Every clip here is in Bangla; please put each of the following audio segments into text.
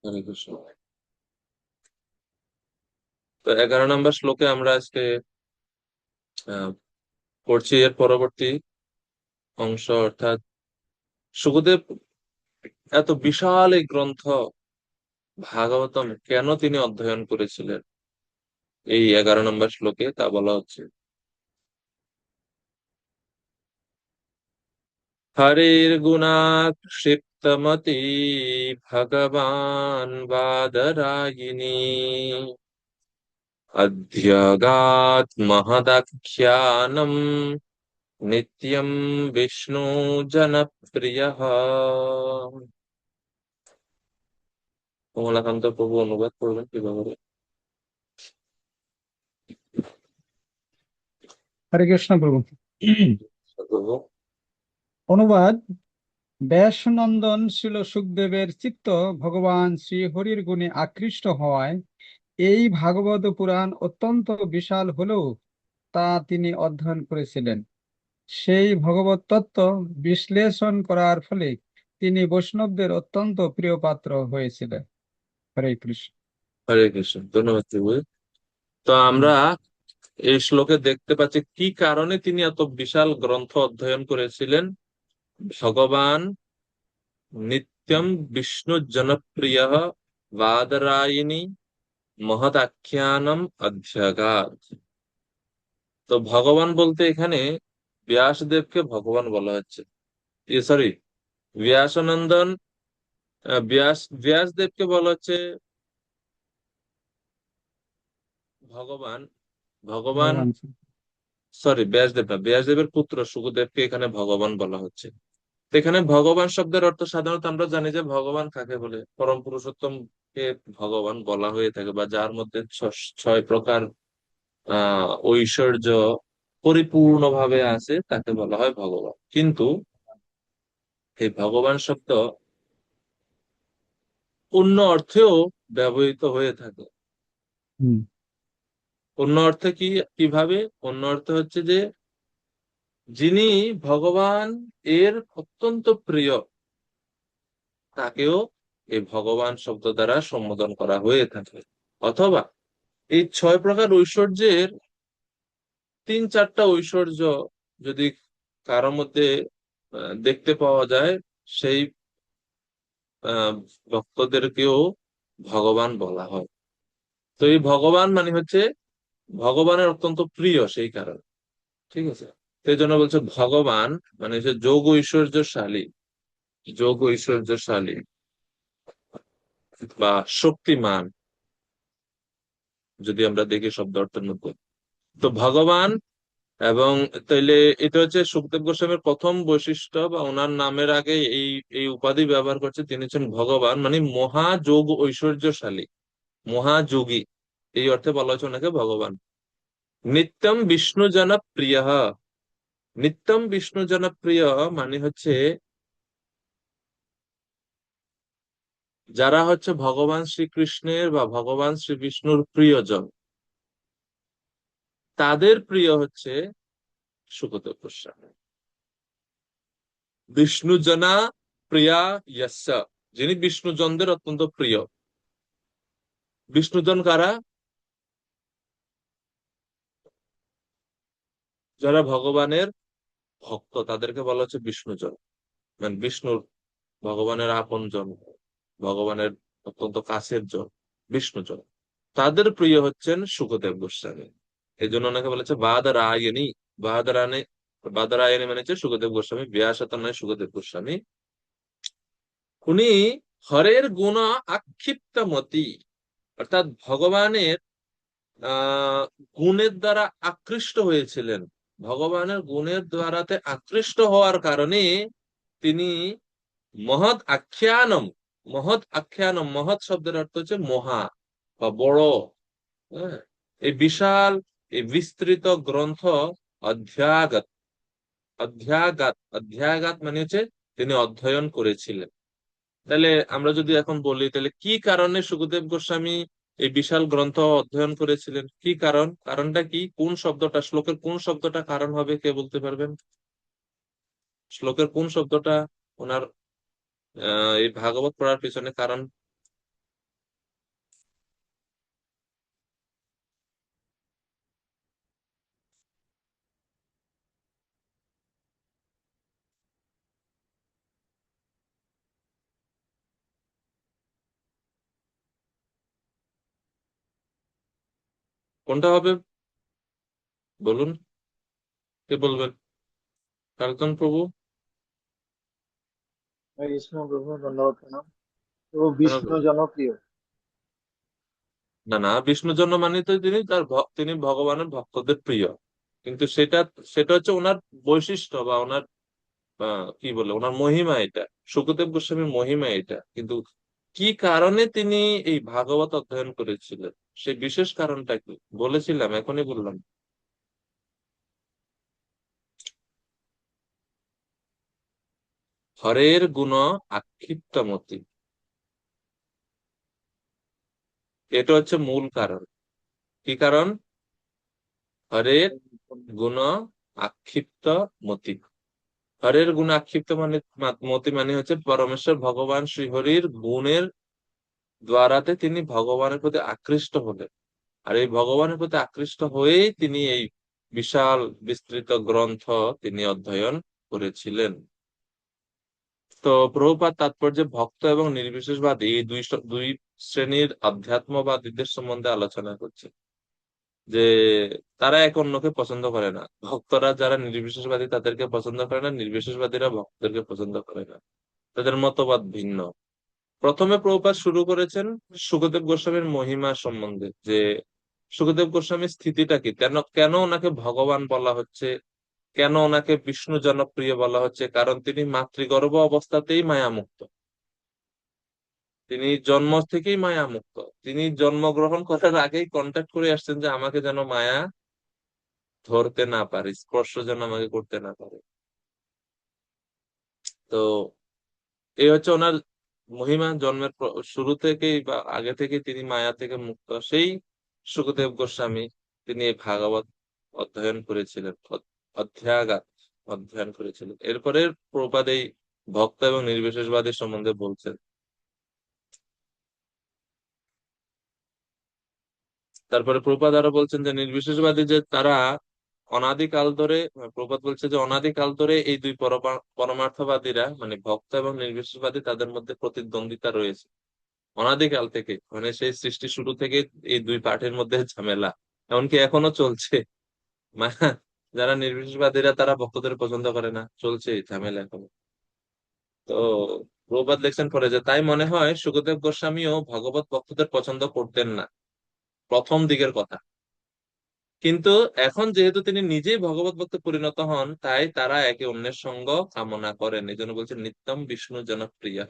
হরে কৃষ্ণ। তো 11 নম্বর শ্লোকে আমরা আজকে আহ, পড়ছি এর পরবর্তী অংশ, অর্থাৎ সুখদেব এত বিশাল এই গ্রন্থ ভাগবতম কেন তিনি অধ্যয়ন করেছিলেন, এই 11 নম্বর শ্লোকে তা বলা হচ্ছে। হরির গুণাক্ষিপ্তমতি ভগবান বাদরায়িণী অধ্যগাৎ মহদাখ্যানম নিত্যম বিষ্ণু জনপ্রিয়। কমলাকান্ত প্রভু অনুবাদ করবেন কিভাবে? হরে কৃষ্ণ প্রভু। প্রভু। অনুবাদ: ব্যাসনন্দন ছিল সুখদেবের চিত্ত ভগবান শ্রী হরির গুণে আকৃষ্ট হওয়ায় এই ভাগবত পুরাণ অত্যন্ত বিশাল হলেও তা তিনি অধ্যয়ন করেছিলেন। সেই ভগবত তত্ত্ব বিশ্লেষণ করার ফলে তিনি বৈষ্ণবদের অত্যন্ত প্রিয় পাত্র হয়েছিলেন। হরে কৃষ্ণ। হরে কৃষ্ণ, ধন্যবাদ প্রভু। তো হুম, আমরা এই শ্লোকে দেখতে পাচ্ছি কি কারণে তিনি এত বিশাল গ্রন্থ অধ্যয়ন করেছিলেন। ভগবান নিত্যম বিষ্ণু জনপ্রিয় বাদরায়িণী মহদাখ্যানম অধ্যগাৎ। তো ভগবান বলতে এখানে ব্যাসদেবকে ভগবান বলা হচ্ছে। সরি, ব্যাসানন্দন, ব্যাসদেবকে বলা হচ্ছে ভগবান। ভগবান, ভগবান। সরি, ব্যাসদেব না, ব্যাসদেবের পুত্র সুখদেবকে এখানে ভগবান বলা হচ্ছে। তো এখানে ভগবান শব্দের অর্থ সাধারণত আমরা জানি যে ভগবান কাকে বলে, পরম পুরুষোত্তম কে ভগবান বলা হয়ে থাকে, বা যার মধ্যে 6 প্রকার ঐশ্বর্য পরিপূর্ণভাবে আছে তাকে বলা হয় ভগবান। কিন্তু এই ভগবান শব্দ অন্য অর্থেও ব্যবহৃত হয়ে থাকে। হুম, অন্য অর্থে কিভাবে? অন্য অর্থে হচ্ছে যে যিনি ভগবান এর অত্যন্ত প্রিয়, তাকেও এই ভগবান শব্দ দ্বারা সম্বোধন করা হয়ে থাকে। অথবা এই 6 প্রকার ঐশ্বর্যের 3-4টা ঐশ্বর্য যদি কারোর মধ্যে দেখতে পাওয়া যায়, সেই আহ ভক্তদেরকেও ভগবান বলা হয়। তো এই ভগবান মানে হচ্ছে ভগবানের অত্যন্ত প্রিয়, সেই কারণে। ঠিক আছে। সেই জন্য বলছে ভগবান মানে হচ্ছে যোগ ঐশ্বর্যশালী, যোগ ঐশ্বর্যশালী বা শক্তিমান, যদি আমরা দেখি শব্দ অর্থের মধ্যে। তো ভগবান এবং তাইলে এটা হচ্ছে সুখদেব গোস্বামীর প্রথম বৈশিষ্ট্য, বা ওনার নামের আগে এই এই উপাধি ব্যবহার করছে। তিনি হচ্ছেন ভগবান মানে মহাযোগ ঐশ্বর্যশালী, মহাযোগী, এই অর্থে বলা হচ্ছে ওনাকে ভগবান। নিত্যম বিষ্ণু জনপ্রিয়। নিত্যম বিষ্ণু জনপ্রিয় মানে হচ্ছে যারা হচ্ছে ভগবান শ্রীকৃষ্ণের বা ভগবান শ্রী বিষ্ণুর প্রিয়জন, তাদের প্রিয় হচ্ছে সুখদেব গোস্বামী। বিষ্ণু জনা প্রিয়া ইয়স্য, যিনি বিষ্ণুজনদের অত্যন্ত প্রিয়। বিষ্ণুজন কারা? যারা ভগবানের ভক্ত তাদেরকে বলা হচ্ছে বিষ্ণুজন, মানে বিষ্ণুর, ভগবানের আপন জন, ভগবানের অত্যন্ত কাছের জন, বিষ্ণুজন। তাদের প্রিয় হচ্ছেন সুখদেব গোস্বামী। এই জন্য ওনাকে বলেছে বাদরায়ণী। বাদরায়ণী, বাদরায়ণী মানে হচ্ছে সুখদেব গোস্বামী, ব্যাসত নয়, সুখদেব গোস্বামী। উনি হরের গুণ আক্ষিপ্ত মতি, অর্থাৎ ভগবানের আহ গুণের দ্বারা আকৃষ্ট হয়েছিলেন। ভগবানের গুণের দ্বারাতে আকৃষ্ট হওয়ার কারণে তিনি মহৎ আখ্যানম, মহৎ আখ্যানম, মহৎ শব্দের অর্থ হচ্ছে মহা বা বড়। হ্যাঁ, এই বিশাল, এই বিস্তৃত গ্রন্থ অধ্যাগত, অধ্যাগাত, অধ্যাগাত মানে হচ্ছে তিনি অধ্যয়ন করেছিলেন। তাহলে আমরা যদি এখন বলি, তাহলে কি কারণে সুখদেব গোস্বামী এই বিশাল গ্রন্থ অধ্যয়ন করেছিলেন? কি কারণ? কারণটা কি? কোন শব্দটা, শ্লোকের কোন শব্দটা কারণ হবে, কে বলতে পারবেন? শ্লোকের কোন শব্দটা ওনার এই ভাগবত পড়ার পিছনে কারণ? কোনটা হবে বলুন, কে বলবেন? কার্জন প্রভু? হরে কৃষ্ণ প্রভু, দণ্ডবত প্রণাম। প্রভু, কেন বিষ্ণু বলবেন? জনপ্রিয়। না না, বিষ্ণুর জন্য মানে তো তিনি তিনি ভগবানের ভক্তদের প্রিয়, কিন্তু সেটা সেটা হচ্ছে ওনার বৈশিষ্ট্য বা ওনার কি বলে ওনার মহিমা এটা। শুকদেব গোস্বামীর মহিমা এটা, কিন্তু কি কারণে তিনি এই ভাগবত অধ্যয়ন করেছিলেন, সেই বিশেষ কারণটা কি বলেছিলাম, এখনই বললাম। হরের গুণ আক্ষিপ্ত মতি, এটা হচ্ছে মূল কারণ। কি কারণ? হরের গুণ আক্ষিপ্ত মতি। হরের গুণ আক্ষিপ্ত মানে মতি মানে হচ্ছে পরমেশ্বর ভগবান শ্রীহরির গুণের দ্বারাতে তিনি ভগবানের প্রতি আকৃষ্ট হলেন। আর এই ভগবানের প্রতি আকৃষ্ট হয়েই তিনি এই বিশাল বিস্তৃত গ্রন্থ তিনি অধ্যয়ন করেছিলেন। তো প্রভুপাদ তাৎপর্যে ভক্ত এবং নির্বিশেষবাদী এই দুই শ্রেণীর আধ্যাত্মবাদীদের সম্বন্ধে আলোচনা করছে, যে তারা এক অন্যকে পছন্দ করে না। ভক্তরা যারা নির্বিশেষবাদী তাদেরকে পছন্দ করে না, নির্বিশেষবাদীরা ভক্তদেরকে পছন্দ করে না, তাদের মতবাদ ভিন্ন। প্রথমে প্রভুপাদ শুরু করেছেন শুকদেব গোস্বামীর মহিমা সম্বন্ধে, যে শুকদেব গোস্বামীর স্থিতিটা কি, কেন কেন ওনাকে ভগবান বলা হচ্ছে, কেন ওনাকে বিষ্ণু জনপ্রিয় বলা হচ্ছে। কারণ তিনি মাতৃগর্ভ অবস্থাতেই মায়ামুক্ত, তিনি জন্ম থেকেই মায়ামুক্ত। তিনি জন্মগ্রহণ করার আগেই কন্ট্যাক্ট করে আসছেন যে আমাকে যেন মায়া ধরতে না পারে, স্পর্শ যেন আমাকে করতে না পারে। তো এই হচ্ছে ওনার মহিমা। জন্মের শুরু থেকেই বা আগে থেকে তিনি মায়া থেকে মুক্ত। সেই সুখদেব গোস্বামী তিনি এই ভাগবত অধ্যয়ন করেছিলেন, অধ্যায়াগাত অধ্যয়ন করেছিলেন। এরপরে প্রভুপাদ এই ভক্ত এবং নির্বিশেষবাদী সম্বন্ধে বলছেন। তারপরে প্রভুপাদ আরো বলছেন যে নির্বিশেষবাদী যে তারা অনাদিকাল ধরে, প্রভুপাদ বলছে যে অনাদিকাল ধরে এই দুই পরমার্থবাদীরা মানে ভক্ত এবং নির্বিশেষবাদী তাদের মধ্যে প্রতিদ্বন্দ্বিতা রয়েছে। অনাদিকাল থেকে মানে সেই সৃষ্টি শুরু থেকে এই দুই পার্টির মধ্যে ঝামেলা এমনকি এখনো চলছে। মানে যারা নির্বিশেষবাদীরা তারা ভক্তদের পছন্দ করে না, চলছে এই ঝামেলা এখনো। তো প্রভুপাদ লেখছেন পরে যে তাই মনে হয় সুখদেব গোস্বামীও ভগবত ভক্তদের পছন্দ করতেন না প্রথম দিকের কথা, কিন্তু এখন যেহেতু তিনি নিজেই ভগবত ভক্তে পরিণত হন তাই তারা একে অন্যের সঙ্গ কামনা করেন। এই জন্য বলছেন নিত্যম বিষ্ণু জনপ্রিয়।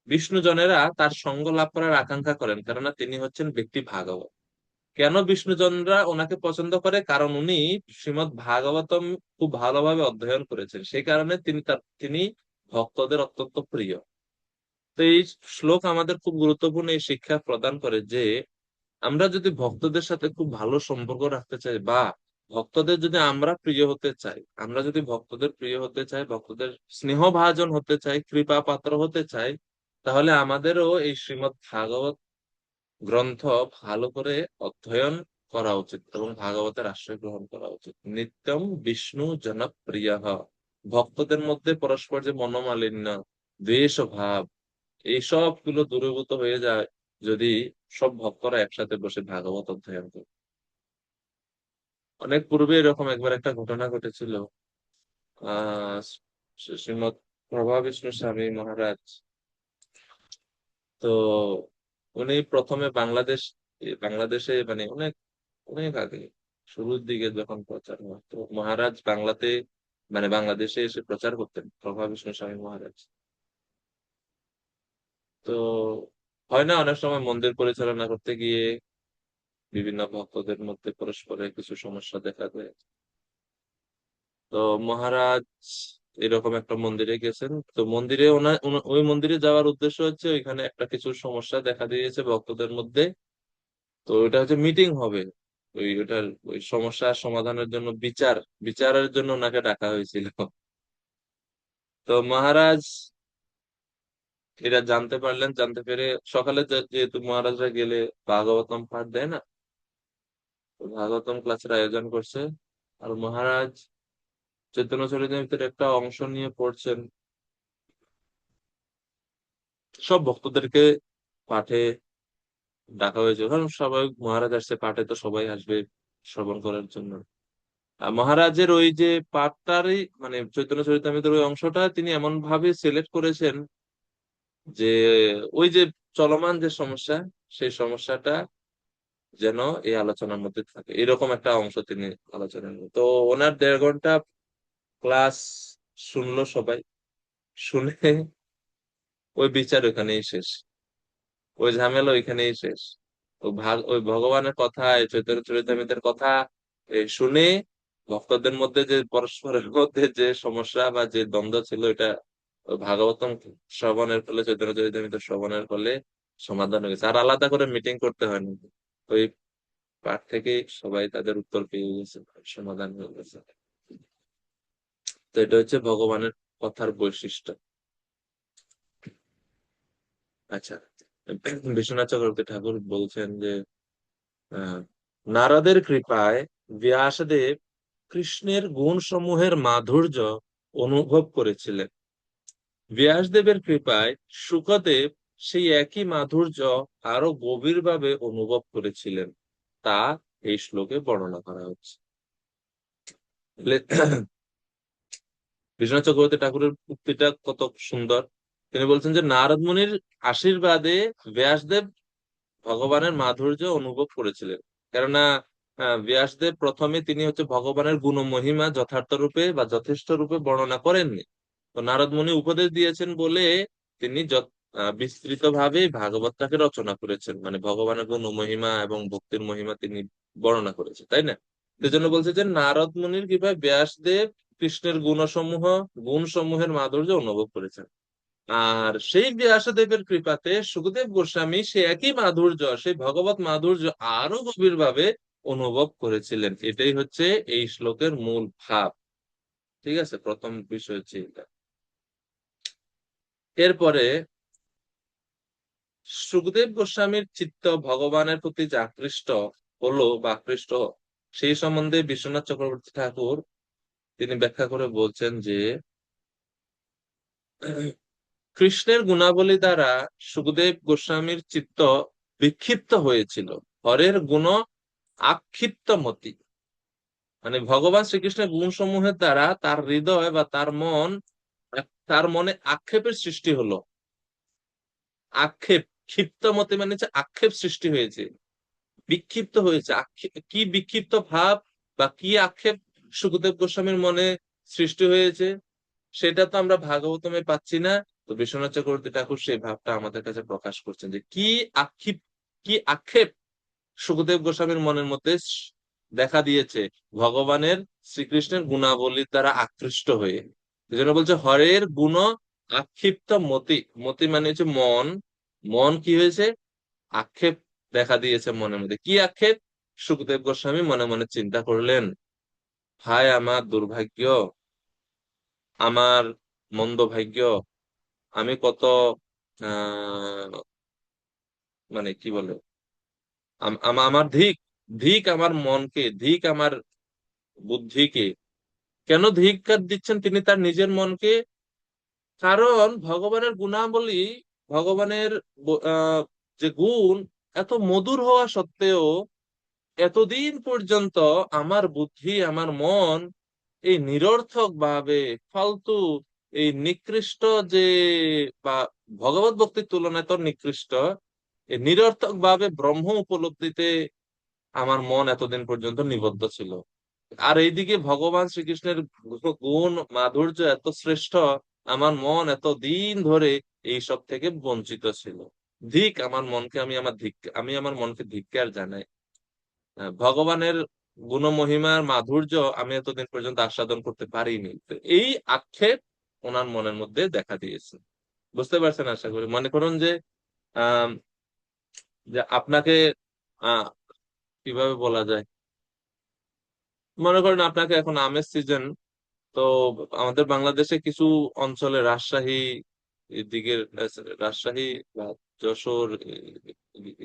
বিষ্ণু জনেরা তার সঙ্গ লাভ করার আকাঙ্ক্ষা করেন, কেননা তিনি হচ্ছেন ব্যক্তি ভাগবত। কেন বিষ্ণুজনরা ওনাকে পছন্দ করে? কারণ উনি শ্রীমৎ ভাগবতম খুব ভালোভাবে অধ্যয়ন করেছেন, সেই কারণে তিনি ভক্তদের অত্যন্ত প্রিয়। তো এই শ্লোক আমাদের খুব গুরুত্বপূর্ণ এই শিক্ষা প্রদান করে যে আমরা যদি ভক্তদের সাথে খুব ভালো সম্পর্ক রাখতে চাই বা ভক্তদের যদি আমরা প্রিয় হতে চাই, আমরা যদি ভক্তদের প্রিয় হতে চাই, ভক্তদের স্নেহভাজন হতে চাই, কৃপা পাত্র হতে চাই, তাহলে আমাদেরও এই শ্রীমৎ ভাগবত গ্রন্থ ভালো করে অধ্যয়ন করা উচিত এবং ভাগবতের আশ্রয় গ্রহণ করা উচিত। নিত্যম বিষ্ণু জনপ্রিয়। ভক্তদের মধ্যে পরস্পর যে মনোমালিন্য, দ্বেষ ভাব, এইসব গুলো দূরীভূত হয়ে যায় যদি সব ভক্তরা একসাথে বসে ভাগবত অধ্যয়ন করে। অনেক পূর্বে এরকম একবার একটা ঘটনা ঘটেছিল। আহ শ্রীমৎ প্রভা বিষ্ণু স্বামী মহারাজ, তো উনি প্রথমে বাংলাদেশে মানে অনেক অনেক আগে শুরুর দিকে যখন প্রচার হয়, তো মহারাজ বাংলাতে মানে বাংলাদেশে এসে প্রচার করতেন প্রভা বিষ্ণু স্বামী মহারাজ। তো হয় না অনেক সময় মন্দির পরিচালনা করতে গিয়ে বিভিন্ন ভক্তদের মধ্যে পরস্পরের কিছু সমস্যা দেখা দেয়। তো মহারাজ এরকম একটা মন্দিরে গেছেন, তো মন্দিরে ওই মন্দিরে যাওয়ার উদ্দেশ্য হচ্ছে ওইখানে একটা কিছু সমস্যা দেখা দিয়েছে ভক্তদের মধ্যে। তো ওইটা হচ্ছে মিটিং হবে, ওই সমস্যার সমাধানের জন্য বিচারের জন্য ওনাকে ডাকা হয়েছিল। তো মহারাজ এরা জানতে পারলেন, জানতে পেরে সকালে যেহেতু মহারাজরা গেলে ভাগবতম পাঠ দেয় না, তো ভাগবতম ক্লাসের আয়োজন করছে। আর মহারাজ চৈতন্য চরিতামৃতের একটা অংশ নিয়ে পড়ছেন, সব ভক্তদেরকে পাঠে ডাকা হয়েছিল, কারণ সবাই মহারাজ আসছে পাঠে, তো সবাই আসবে শ্রবণ করার জন্য। আর মহারাজের ওই যে পাঠটারই মানে চৈতন্য চরিতামৃতের ওই অংশটা তিনি এমন ভাবে সিলেক্ট করেছেন যে ওই যে চলমান যে সমস্যা, সেই সমস্যাটা যেন এই আলোচনার মধ্যে থাকে, এরকম একটা অংশ তিনি আলোচনার মধ্যে। তো ওনার 1.5 ঘন্টা ক্লাস শুনলো সবাই, শুনে ওই বিচার ওইখানেই শেষ, ওই ঝামেলা ওইখানেই শেষ। ওই ভগবানের কথা, এই চৈতন্য চরিতামৃতের কথা শুনে ভক্তদের মধ্যে যে পরস্পরের মধ্যে যে সমস্যা বা যে দ্বন্দ্ব ছিল, এটা ওই ভাগবতম শ্রবণের ফলে, চৈতন্য চরিতামৃত শ্রবণের ফলে সমাধান হয়ে গেছে। আর আলাদা করে মিটিং করতে হয়নি, ওই পাঠ থেকেই সবাই তাদের উত্তর পেয়ে গেছে, সমাধান হয়ে গেছে। তো এটা হচ্ছে ভগবানের কথার বৈশিষ্ট্য। আচ্ছা, বিশ্বনাথ চক্রবর্তী ঠাকুর বলছেন যে আহ, নারদের কৃপায় ব্যাসদেব কৃষ্ণের গুণ সমূহের মাধুর্য অনুভব করেছিলেন। ব্যাসদেবের কৃপায় শুকদেব সেই একই মাধুর্য আরো গভীরভাবে অনুভব করেছিলেন, তা এই শ্লোকে বর্ণনা করা হচ্ছে। বিশ্বনাথ চক্রবর্তী ঠাকুরের উক্তিটা কত সুন্দর। তিনি বলছেন যে নারদ মুনির আশীর্বাদে ব্যাসদেব ভগবানের মাধুর্য অনুভব করেছিলেন। কেননা ব্যাসদেব প্রথমে তিনি হচ্ছে ভগবানের গুণ মহিমা যথার্থ রূপে বা যথেষ্ট রূপে বর্ণনা করেননি। তো নারদ মুনি উপদেশ দিয়েছেন বলে তিনি বিস্তৃত ভাবে ভাগবতটাকে রচনা করেছেন, মানে ভগবানের গুণ মহিমা এবং ভক্তির মহিমা তিনি বর্ণনা করেছেন, তাই না? সেজন্য বলছে যে নারদ মুনির কৃপায় ব্যাসদেব কৃষ্ণের গুণ সমূহের মাধুর্য অনুভব করেছেন। আর সেই ব্যাসদেবের কৃপাতে সুখদেব গোস্বামী সে একই মাধুর্য, সেই ভগবত মাধুর্য আরো গভীর ভাবে অনুভব করেছিলেন। এটাই হচ্ছে এই শ্লোকের মূল ভাব। ঠিক আছে, প্রথম বিষয় হচ্ছে এটা। এরপরে সুখদেব গোস্বামীর চিত্ত ভগবানের প্রতি যে আকৃষ্ট হলো বা আকৃষ্ট, সেই সম্বন্ধে বিশ্বনাথ চক্রবর্তী ঠাকুর তিনি ব্যাখ্যা করে বলছেন যে কৃষ্ণের গুণাবলী দ্বারা সুখদেব গোস্বামীর চিত্ত বিক্ষিপ্ত হয়েছিল। হরের গুণ আক্ষিপ্ত মতি, মানে ভগবান শ্রীকৃষ্ণের গুণ সমূহের দ্বারা তার হৃদয় বা তার মনে আক্ষেপের সৃষ্টি হলো। আক্ষেপ, ক্ষিপ্ত মতি মানে হচ্ছে আক্ষেপ সৃষ্টি হয়েছে, বিক্ষিপ্ত হয়েছে। কি বিক্ষিপ্ত ভাব বা কি আক্ষেপ সুখদেব গোস্বামীর মনে সৃষ্টি হয়েছে, সেটা তো আমরা ভাগবতমে পাচ্ছি না। তো বিশ্বনাথ চক্রবর্তী ঠাকুর সেই ভাবটা আমাদের কাছে প্রকাশ করছেন যে কি আক্ষেপ সুখদেব গোস্বামীর মনের মধ্যে দেখা দিয়েছে ভগবানের শ্রীকৃষ্ণের গুণাবলীর দ্বারা আকৃষ্ট হয়ে। এই জন্য বলছে হরের গুণ আক্ষিপ্ত মতি, মতি মানে হচ্ছে মন। মন কি হয়েছে? আক্ষেপ দেখা দিয়েছে মনের মধ্যে। কি আক্ষেপ? সুখদেব গোস্বামী মনে মনে চিন্তা করলেন, হায় আমার দুর্ভাগ্য, আমার মন্দ ভাগ্য, আমি কত আহ মানে কি বলে, আমার ধিক, ধিক আমার মনকে, ধিক আমার বুদ্ধিকে। কেন ধিক্কার দিচ্ছেন তিনি তার নিজের মনকে? কারণ ভগবানের গুণাবলী, ভগবানের যে গুণ এত মধুর হওয়া সত্ত্বেও এতদিন পর্যন্ত আমার বুদ্ধি, আমার মন এই নিরর্থক ভাবে, ফালতু, এই নিকৃষ্ট যে বা ভগবত ভক্তির তুলনায় তো নিকৃষ্ট, এই নিরর্থক ভাবে ব্রহ্ম উপলব্ধিতে আমার মন এতদিন পর্যন্ত নিবদ্ধ ছিল। আর এইদিকে ভগবান শ্রীকৃষ্ণের গুণ মাধুর্য এত শ্রেষ্ঠ, আমার মন এত দিন ধরে এই সব থেকে বঞ্চিত ছিল। ধিক আমার মনকে, আমি আমার মনকে ধিক্কার জানাই। ভগবানের গুণমহিমার মাধুর্য আমি এতদিন পর্যন্ত আস্বাদন করতে পারিনি। তো এই আক্ষেপ ওনার মনের মধ্যে দেখা দিয়েছে। বুঝতে পারছেন আশা করি। মনে করুন যে আহ যে আপনাকে আহ কিভাবে বলা যায়, মনে করেন আপনাকে এখন আমের সিজন, তো আমাদের বাংলাদেশে কিছু অঞ্চলে রাজশাহী এদিকের, রাজশাহী বা যশোর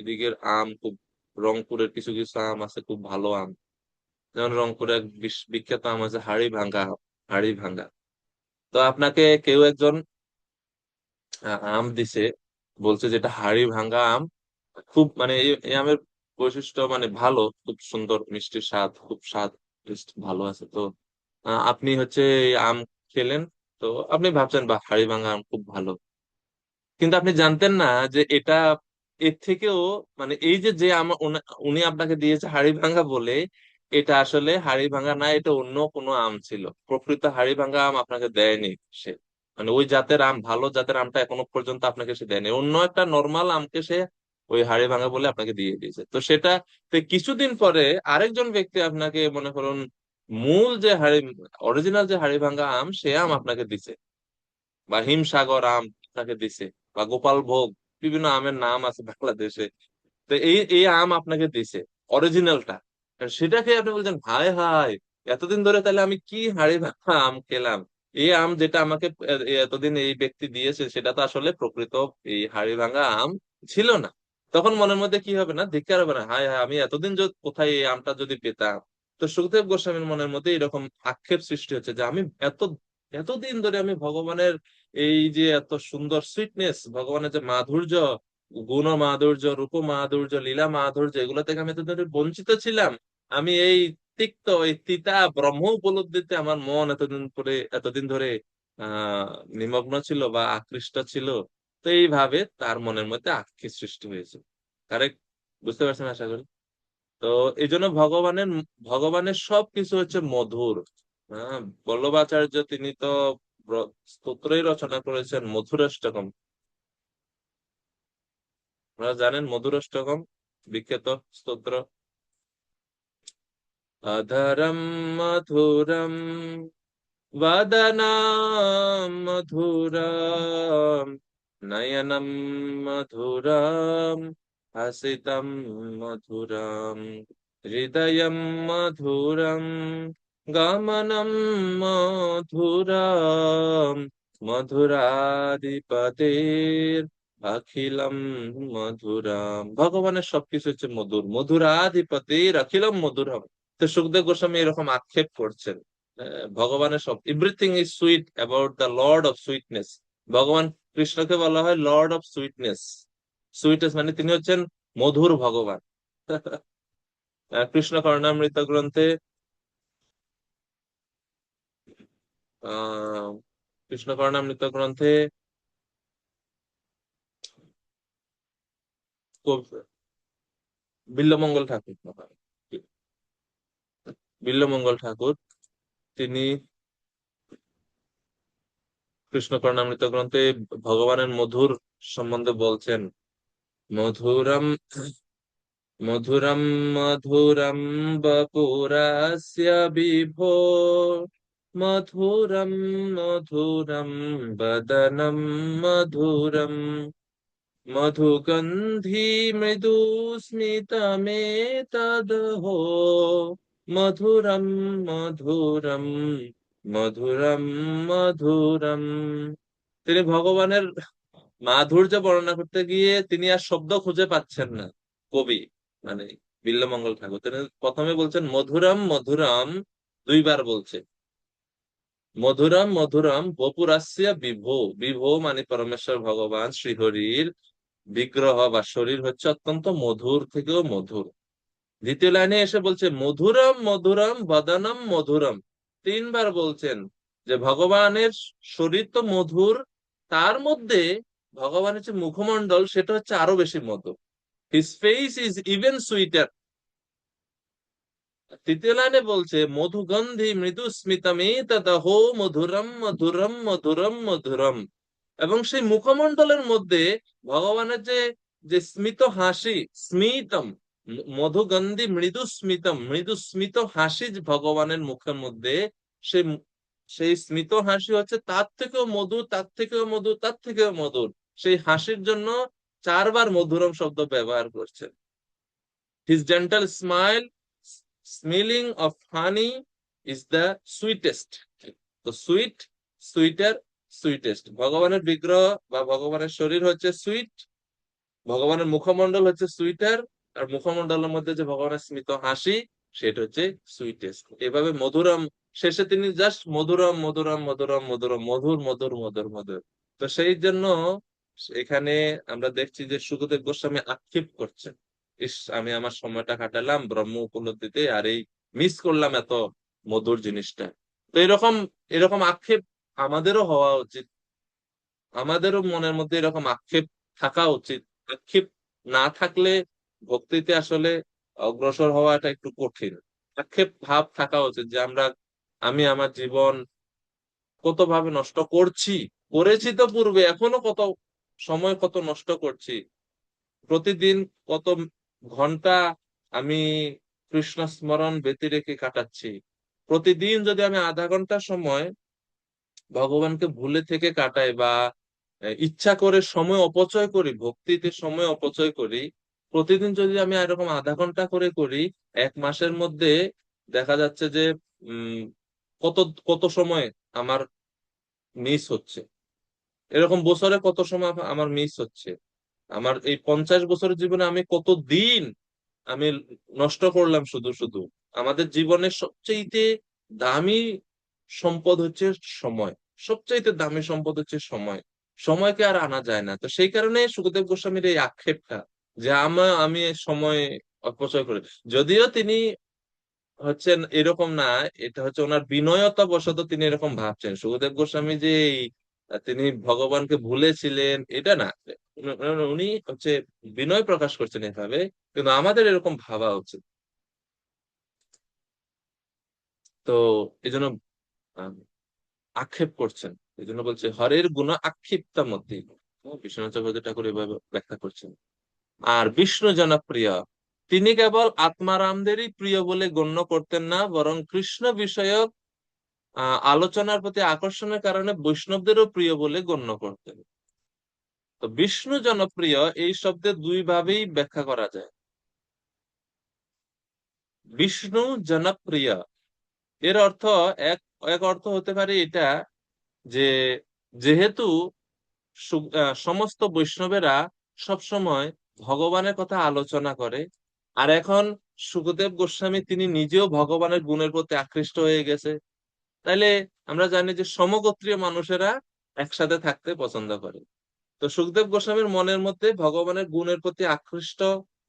এদিকের আম খুব, রংপুরের কিছু কিছু আম আছে খুব ভালো আম। যেমন রংপুরে এক বিখ্যাত আম আছে হাড়ি ভাঙ্গা। তো আপনাকে কেউ একজন আম দিছে, বলছে যেটা হাড়ি ভাঙ্গা আম, খুব মানে এই আমের বৈশিষ্ট্য মানে ভালো, খুব সুন্দর মিষ্টি স্বাদ, খুব স্বাদ টেস্ট ভালো আছে। তো আপনি হচ্ছে এই আম খেলেন, তো আপনি ভাবছেন বা হাড়িভাঙা আম খুব ভালো, কিন্তু আপনি জানতেন না যে এটা এর থেকেও মানে এই যে যে উনি আপনাকে দিয়েছে হাড়িভাঙা বলে, এটা আসলে হাড়িভাঙা না, এটা অন্য কোনো আম ছিল। প্রকৃত হাড়িভাঙা আম আপনাকে দেয়নি সে, মানে ওই জাতের আম, ভালো জাতের আমটা এখনো পর্যন্ত আপনাকে সে দেয়নি, অন্য একটা নর্মাল আমকে সে ওই হাড়িভাঙা বলে আপনাকে দিয়ে দিয়েছে। তো সেটা তো কিছুদিন পরে আরেকজন ব্যক্তি আপনাকে মনে করুন মূল যে অরিজিনাল যে হাড়িভাঙা আম সে আম আপনাকে দিছে, বা হিমসাগর আম আপনাকে দিছে, বা গোপাল ভোগ, বিভিন্ন আমের নাম আছে বাংলাদেশে। তো এই এই আম আপনাকে দিছে অরিজিনালটা, সেটা খেয়ে আপনি বলছেন হায় হায়, এতদিন ধরে তাহলে আমি কি হাড়ি ভাঙা আম খেলাম। এই আম যেটা আমাকে এতদিন এই ব্যক্তি দিয়েছে সেটা তো আসলে প্রকৃত এই হাড়ি ভাঙা আম ছিল না। তখন মনের মধ্যে কি হবে না, ধিক্কার হবে না, হায় হায় আমি এতদিন কোথায় এই আমটা যদি পেতাম। তো সুখদেব গোস্বামীর মনের মধ্যে এরকম আক্ষেপ সৃষ্টি হচ্ছে যে আমি এতদিন ধরে আমি ভগবানের এই যে এত সুন্দর সুইটনেস, ভগবানের যে মাধুর্য, গুণ মাধুর্য, রূপ মাধুর্য, লীলা মাধুর্য, এগুলো থেকে আমি এতদিন ধরে বঞ্চিত ছিলাম। আমি এই এই তিতা ব্রহ্ম উপলব্ধিতে আমার মন এতদিন ধরে আহ নিমগ্ন ছিল বা আকৃষ্ট ছিল। তো এইভাবে তার মনের মধ্যে আক্ষেপ সৃষ্টি হয়েছে। কারেক্ট? বুঝতে পারছেন আশা করি। তো এই জন্য ভগবানের সবকিছু হচ্ছে মধুর। হ্যাঁ, বল্লভাচার্য তিনি তো স্তোত্রই রচনা করেছেন মধুরাষ্টকম। আপনারা জানেন মধুরাষ্টকম, বিখ্যাত স্তোত্র। অধরম মধুরম वदनं मधुरं नयनं मधुरं हसितं मधुरं हृदयं मधुरं गमनं मधुरं মধুরাধিপতির অখিলম মধুরাম। ভগবানের সবকিছু হচ্ছে মধুর, মধুরাধিপতির অখিলম মধুরম। তো সুখদেব গোস্বামী এরকম আক্ষেপ করছেন, ভগবানের সব everything is sweet about the Lord of sweetness. ভগবান কৃষ্ণকে বলা হয় লর্ড অফ সুইটনেস। সুইটনেস মানে তিনি হচ্ছেন মধুর ভগবান। কৃষ্ণ কর্ণামৃত গ্রন্থে আহ কৃষ্ণ কর্ণামৃত গ্রন্থে কব- বিল্বমঙ্গল ঠাকুর, বিল্বমঙ্গল ঠাকুর তিনি কৃষ্ণ কর্ণামৃত গ্রন্থে ভগবানের মধুর সম্বন্ধে বলছেন, মধুরম মধুরম মধুরম বপুরস্য বিভো, মধুরম মধুরম বদনম মধুরম মধুগন্ধি মৃদু স্মিতমেতদহো, মধুরম মধুরম মধুরম মধুরম। তিনি ভগবানের মাধুর্য বর্ণনা করতে গিয়ে তিনি আর শব্দ খুঁজে পাচ্ছেন না। কবি মানে বিল্বমঙ্গল ঠাকুর তিনি প্রথমে বলছেন মধুরম মধুরম, দুইবার বলছে মধুরম মধুরম বপুরাস্য বিভো। বিভো মানে পরমেশ্বর ভগবান শ্রীহরির বিগ্রহ বা শরীর হচ্ছে অত্যন্ত মধুর থেকেও মধুর। দ্বিতীয় লাইনে এসে বলছে মধুরম মধুরম বদনম মধুরম, তিনবার বলছেন যে ভগবানের শরীর তো মধুর, তার মধ্যে ভগবানের যে মুখমণ্ডল সেটা হচ্ছে আরো বেশি মধুর। His face is even sweeter. তৃতীয় লাইনে বলছে মধুগন্ধি মৃদু স্মিতমে তদহো মধুরম মধুরম মধুরম মধুরম। এবং সেই মুখমণ্ডলের মধ্যে ভগবানের যে যে স্মিত হাসি, স্মিতম, মধুগন্ধি মৃদু স্মিতম, মৃদু স্মিত হাসি যে ভগবানের মুখের মধ্যে, সেই সেই স্মিত হাসি হচ্ছে তার থেকেও মধুর, তার থেকেও মধুর, তার থেকেও মধুর। সেই হাসির জন্য চারবার মধুরম শব্দ ব্যবহার করছেন। His gentle smile smelling of honey is the sweetest. তো সুইট, সুইটার, সুইটেস্ট। ভগবানের বিগ্রহ বা ভগবানের শরীর হচ্ছে সুইট, ভগবানের মুখমণ্ডল হচ্ছে সুইটার, আর মুখমণ্ডলের মধ্যে যে ভগবানের স্মিত হাসি সেটা হচ্ছে সুইটেস্ট। এভাবে মধুরম, শেষে তিনি জাস্ট মধুরম মধুরম মধুরম মধুরম, মধুর মধুর মধুর মধুর। তো সেই জন্য এখানে আমরা দেখছি যে সুখদেব গোস্বামী আক্ষেপ করছেন, ইস আমি আমার সময়টা কাটালাম ব্রহ্ম উপলব্ধিতে, আর এই মিস করলাম এত মধুর জিনিসটা। তো এরকম এরকম আক্ষেপ আমাদেরও হওয়া উচিত, আমাদেরও মনের মধ্যে এরকম আক্ষেপ থাকা উচিত। আক্ষেপ না থাকলে ভক্তিতে আসলে অগ্রসর হওয়াটা একটু কঠিন। আক্ষেপ ভাব থাকা উচিত যে আমি আমার জীবন কত ভাবে নষ্ট করছি, করেছি তো পূর্বে, এখনো কত সময় কত নষ্ট করছি, প্রতিদিন কত ঘন্টা আমি কৃষ্ণ স্মরণ ব্যতি রেখে কাটাচ্ছি। প্রতিদিন যদি আমি আধা ঘন্টা সময় ভগবানকে ভুলে থেকে কাটাই বা ইচ্ছা করে সময় অপচয় করি, ভক্তিতে সময় অপচয় করি, প্রতিদিন যদি আমি এরকম আধা ঘন্টা করে করি, 1 মাসের মধ্যে দেখা যাচ্ছে যে উম কত কত সময় আমার মিস হচ্ছে। এরকম বছরে কত সময় আমার মিস হচ্ছে। আমার এই 50 বছরের জীবনে আমি কত দিন আমি নষ্ট করলাম শুধু শুধু। আমাদের জীবনের সবচেয়ে দামি সম্পদ হচ্ছে সময়। সবচাইতে দামি সম্পদ হচ্ছে সময়। সময়কে আর আনা যায় না। তো সেই কারণে সুখদেব গোস্বামীর এই আক্ষেপটা যে আমি সময় অপচয় করি। যদিও তিনি হচ্ছেন এরকম না, এটা হচ্ছে ওনার বিনয়তা বশত তিনি এরকম ভাবছেন। সুখদেব গোস্বামী যে তিনি ভগবানকে ভুলেছিলেন এটা না, উনি হচ্ছে বিনয় প্রকাশ করছেন এভাবে। কিন্তু আমাদের এরকম ভাবা উচিত। তো এই জন্য আহ, আক্ষেপ করছেন, এই জন্য বলছে হরের গুণ আক্ষিপ্তা মধ্যে। বিশ্বনাথ চক্রবর্তী ঠাকুর এভাবে ব্যাখ্যা করছেন। আর বিষ্ণু জনপ্রিয়, তিনি কেবল আত্মারামদেরই প্রিয় বলে গণ্য করতেন না, বরং কৃষ্ণ বিষয়ক আলোচনার প্রতি আকর্ষণের কারণে বৈষ্ণবদেরও প্রিয় বলে গণ্য করতেন। তো বিষ্ণু জনপ্রিয় এই শব্দে দুই ভাবেই ব্যাখ্যা করা যায়। বিষ্ণু জনপ্রিয় এর অর্থ এক এক অর্থ হতে পারে এটা যে যেহেতু সমস্ত বৈষ্ণবেরা সবসময় ভগবানের কথা আলোচনা করে, আর এখন সুখদেব গোস্বামী তিনি নিজেও ভগবানের গুণের প্রতি আকৃষ্ট হয়ে গেছে, তাইলে আমরা জানি যে সমগোত্রীয় মানুষেরা একসাথে থাকতে পছন্দ করে। তো সুখদেব গোস্বামীর মনের মধ্যে ভগবানের গুণের প্রতি আকৃষ্ট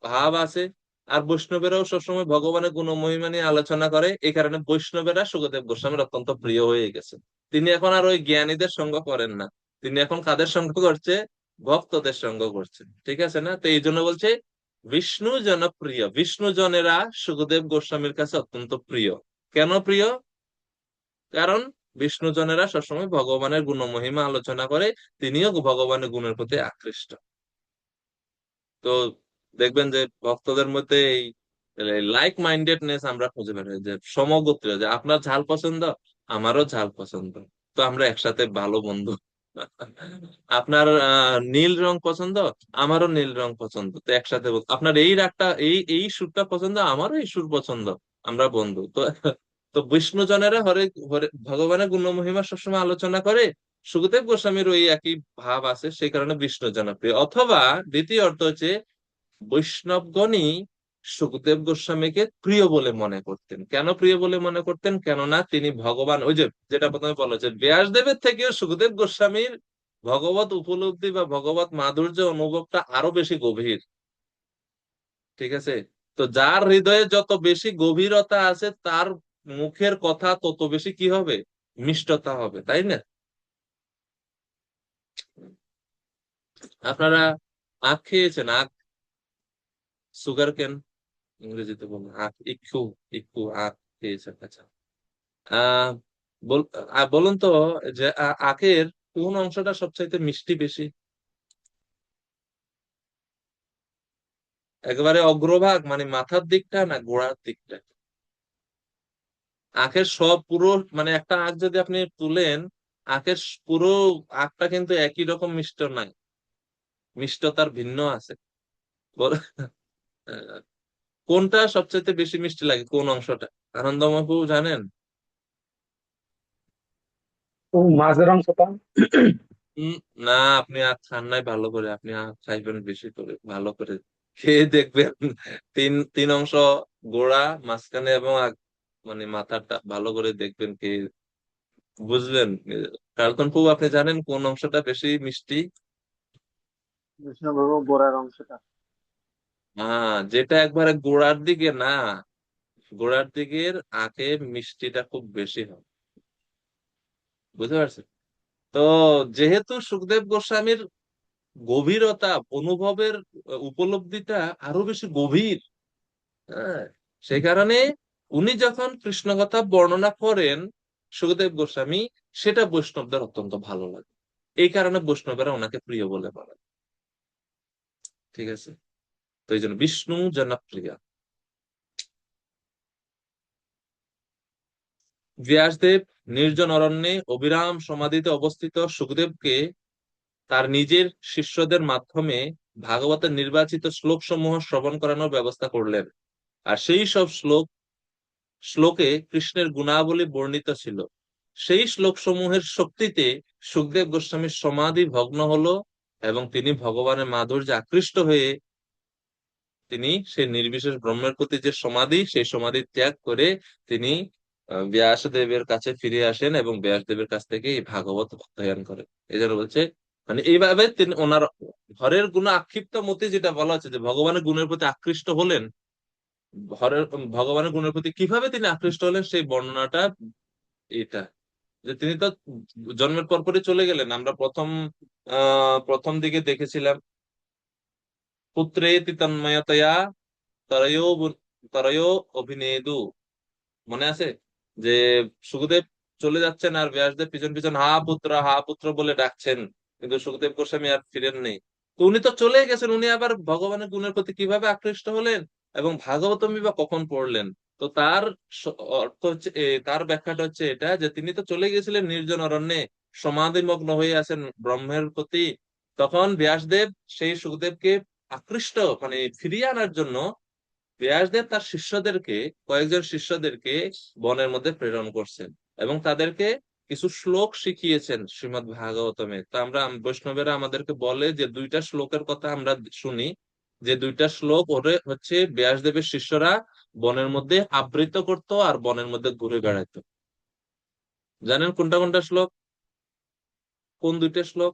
ভাব আছে, আর বৈষ্ণবেরাও সবসময় ভগবানের গুণ ও মহিমা নিয়ে আলোচনা করে। এই কারণে বৈষ্ণবেরা সুখদেব গোস্বামীর অত্যন্ত প্রিয় হয়ে গেছে। তিনি এখন আর ওই জ্ঞানীদের সঙ্গ করেন না, তিনি এখন কাদের সঙ্গ করছে? ভক্তদের সঙ্গ করছে। ঠিক আছে না? তো এই জন্য বলছে বিষ্ণু জনপ্রিয়, বিষ্ণু জনেরা সুখদেব গোস্বামীর কাছে অত্যন্ত প্রিয়। কেন প্রিয়? কারণ বিষ্ণু জনেরা সবসময় ভগবানের গুণ মহিমা আলোচনা করে, তিনিও ভগবানের গুণের প্রতি আকৃষ্ট। তো দেখবেন যে ভক্তদের মধ্যে এই লাইক মাইন্ডেডনেস আমরা খুঁজে বের হই, যে সমগোত্রীয়, যে আপনার ঝাল পছন্দ, আমারও ঝাল পছন্দ, তো আমরা একসাথে ভালো বন্ধু। আপনার নীল রং পছন্দ, আমারও নীল রং পছন্দ, তো একসাথে আপনার এই রাগটা এই এই সুরটা পছন্দ, আমারও এই সুর পছন্দ, আমরা বন্ধু। তো তো বিষ্ণু জনেরা হরে হরে ভগবানের গুণ মহিমা সবসময় আলোচনা করে। সুখদেব গোস্বামীর ওই একই ভাব আছে, সেই কারণে বিষ্ণু জনপ্রিয়। অথবা দ্বিতীয় অর্থ হচ্ছে বৈষ্ণবগণই সুখদেব গোস্বামীকে প্রিয় বলে মনে করতেন। কেন প্রিয় বলে মনে করতেন? কেননা তিনি ভগবান, ওই যে যেটা প্রথমে বলা হচ্ছে, ব্যাসদেবের থেকেও সুখদেব গোস্বামীর ভগবত উপলব্ধি বা ভগবত মাধুর্য অনুভবটা আরো বেশি গভীর। ঠিক আছে? তো যার হৃদয়ে যত বেশি গভীরতা আছে, তার মুখের কথা তত বেশি কি হবে? মিষ্টতা হবে, তাই না? আপনারা আখ খেয়েছেন? আখ, সুগার কেন ইংরেজিতে বলুন, আখ, ইক্ষু, ইক্ষু আখ খেয়েছেন? আচ্ছা। আহ বলুন তো যে আখের কোন অংশটা সবচাইতে মিষ্টি বেশি? একেবারে অগ্রভাগ মানে মাথার দিকটা, না গোড়ার দিকটা? আখের সব পুরো মানে একটা আখ যদি আপনি তুলেন, আখের পুরো আখটা কিন্তু একই রকম মিষ্ট নাই, মিষ্টতার ভিন্ন আছে। আহ, কোনটা সবচাইতে বেশি মিষ্টি লাগে, কোন অংশটা? আনন্দময়বাবু জানেন? ও মাঝের অংশটা। উম, না, আপনি আখ খান নাই ভালো করে, আপনি আখ খাইবেন বেশি করে, ভালো করে খেয়ে দেখবেন। তিন তিন অংশ, গোড়া, মাঝখানে এবং মানে মাথাটা ভালো করে দেখবেন, খেয়ে বুঝবেন। কার্লটন প্রভু, আপনি জানেন কোন অংশটা বেশি মিষ্টি? কৃষ্ণপ্রভু গোড়ার অংশটা। যেটা একবারে গোড়ার দিকে না, গোড়ার দিকের আখে মিষ্টিটা খুব বেশি হয়, বুঝতে পারছেন? তো যেহেতু সুখদেব গোস্বামীর গভীরতা, অনুভবের উপলব্ধিটা আরো বেশি গভীর, হ্যাঁ, সেই কারণে উনি যখন কৃষ্ণ কথা বর্ণনা করেন, সুখদেব গোস্বামী, সেটা বৈষ্ণবদের অত্যন্ত ভালো লাগে। এই কারণে বৈষ্ণবেরা ওনাকে প্রিয় বলে বলে। ঠিক আছে, তো এই জন্য বিষ্ণু জনপ্রিয়। ব্যাসদেব নির্জন অরণ্যে অবিরাম সমাধিতে অবস্থিত সুখদেবকে তার নিজের শিষ্যদের মাধ্যমে ভাগবতের নির্বাচিত শ্লোক সমূহ শ্রবণ করানোর ব্যবস্থা করলেন। আর সেই সব শ্লোকে কৃষ্ণের গুণাবলী বর্ণিত ছিল। সেই শ্লোক সমূহের শক্তিতে সুখদেব গোস্বামীর সমাধি ভগ্ন হলো এবং তিনি ভগবানের মাধুর্যে আকৃষ্ট হয়ে তিনি সেই নির্বিশেষ ব্রহ্মের প্রতি যে সমাধি, সেই সমাধি ত্যাগ করে তিনি ব্যাসদেবের কাছে ফিরে আসেন এবং ব্যাসদেবের কাছ থেকে এই ভাগবত অধ্যয়ন করেন। এই জন্য বলছে, মানে এইভাবে তিনি ওনার হরের গুণ আক্ষিপ্ত মতে, যেটা বলা হচ্ছে যে ভগবানের গুণের প্রতি আকৃষ্ট হলেন, হরের ভগবানের গুণের প্রতি কিভাবে তিনি আকৃষ্ট হলেন সেই বর্ণনাটা এটা, যে তিনি তো জন্মের পরপরই চলে গেলেন। আমরা প্রথম দিকে দেখেছিলাম, পুত্রে তন্ময়তয়া তরয়ো তরয়ো অভিনেদু, মনে আছে? যে সুখদেব চলে যাচ্ছেন আর ব্যাসদেব পিছন পিছন হা পুত্র বলে ডাকছেন, কিন্তু সুখদেব গোস্বামী আর ফিরেন নেই। তো উনি তো চলে গেছেন, উনি আবার ভগবানের গুণের প্রতি কিভাবে আকৃষ্ট হলেন এবং ভাগবতমই বা কখন পড়লেন? তো তার অর্থ হচ্ছে তার ব্যাখ্যাটা হচ্ছে এটা, যে তিনি তো চলে গেছিলেন নির্জন অরণ্যে, সমাধিমগ্ন হয়ে আছেন ব্রহ্মের প্রতি। তখন ব্যাসদেব সেই সুখদেবকে আকৃষ্ট, মানে ফিরিয়ে আনার জন্য ব্যাসদেব তার শিষ্যদেরকে, কয়েকজন শিষ্যদেরকে বনের মধ্যে প্রেরণ করছেন এবং তাদেরকে কিছু শ্লোক শিখিয়েছেন শ্রীমদ্ ভাগবতমে। তা আমরা বৈষ্ণবেরা আমাদেরকে বলে যে দুইটা শ্লোকের কথা আমরা শুনি, যে দুইটা শ্লোক ওরে হচ্ছে ব্যাসদেবের শিষ্যরা বনের মধ্যে আবৃত করত আর বনের মধ্যে ঘুরে বেড়াইতো। জানেন কোনটা কোনটা শ্লোক? কোন দুইটা শ্লোক?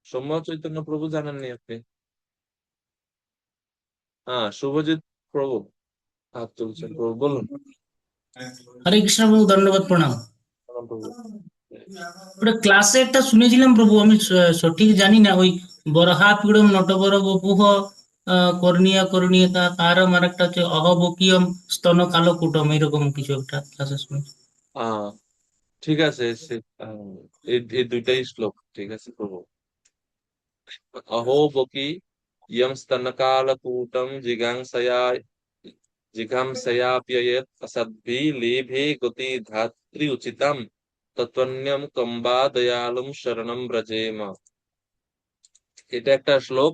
সৌম্য চৈতন্য প্রভু জানেননি আপনি? শুভজিৎ প্রভু হাত তুলছেন, প্রভু বলুন। হরে কৃষ্ণ প্রভু, ধন্যবাদ, প্রণাম। প্রভু। ওটা ক্লাসে একটা শুনেছিলাম প্রভু, আমি সঠিক জানি না, ওই বরহা পীড়ম নটবর বপুহ কর্ণিয়া কর্ণিয়া তারম, আর একটা হচ্ছে অহবকীয়ম স্তন কালকুটম, এরকম কিছু একটা ক্লাসে শুনেছি। আহ ঠিক আছে, এই এই দুইটাই শ্লোক, ঠিক আছে প্রভু। অহো বকি ইয়ম স্তনকালকূটম জিঘাংসয়াপ্যয়েত অসদ্ভি লেভে গতি ধাত্রী উচিতম তত্ত্বন্যম কম্বা দয়ালুম শরণম ব্রজেম। এটা একটা শ্লোক।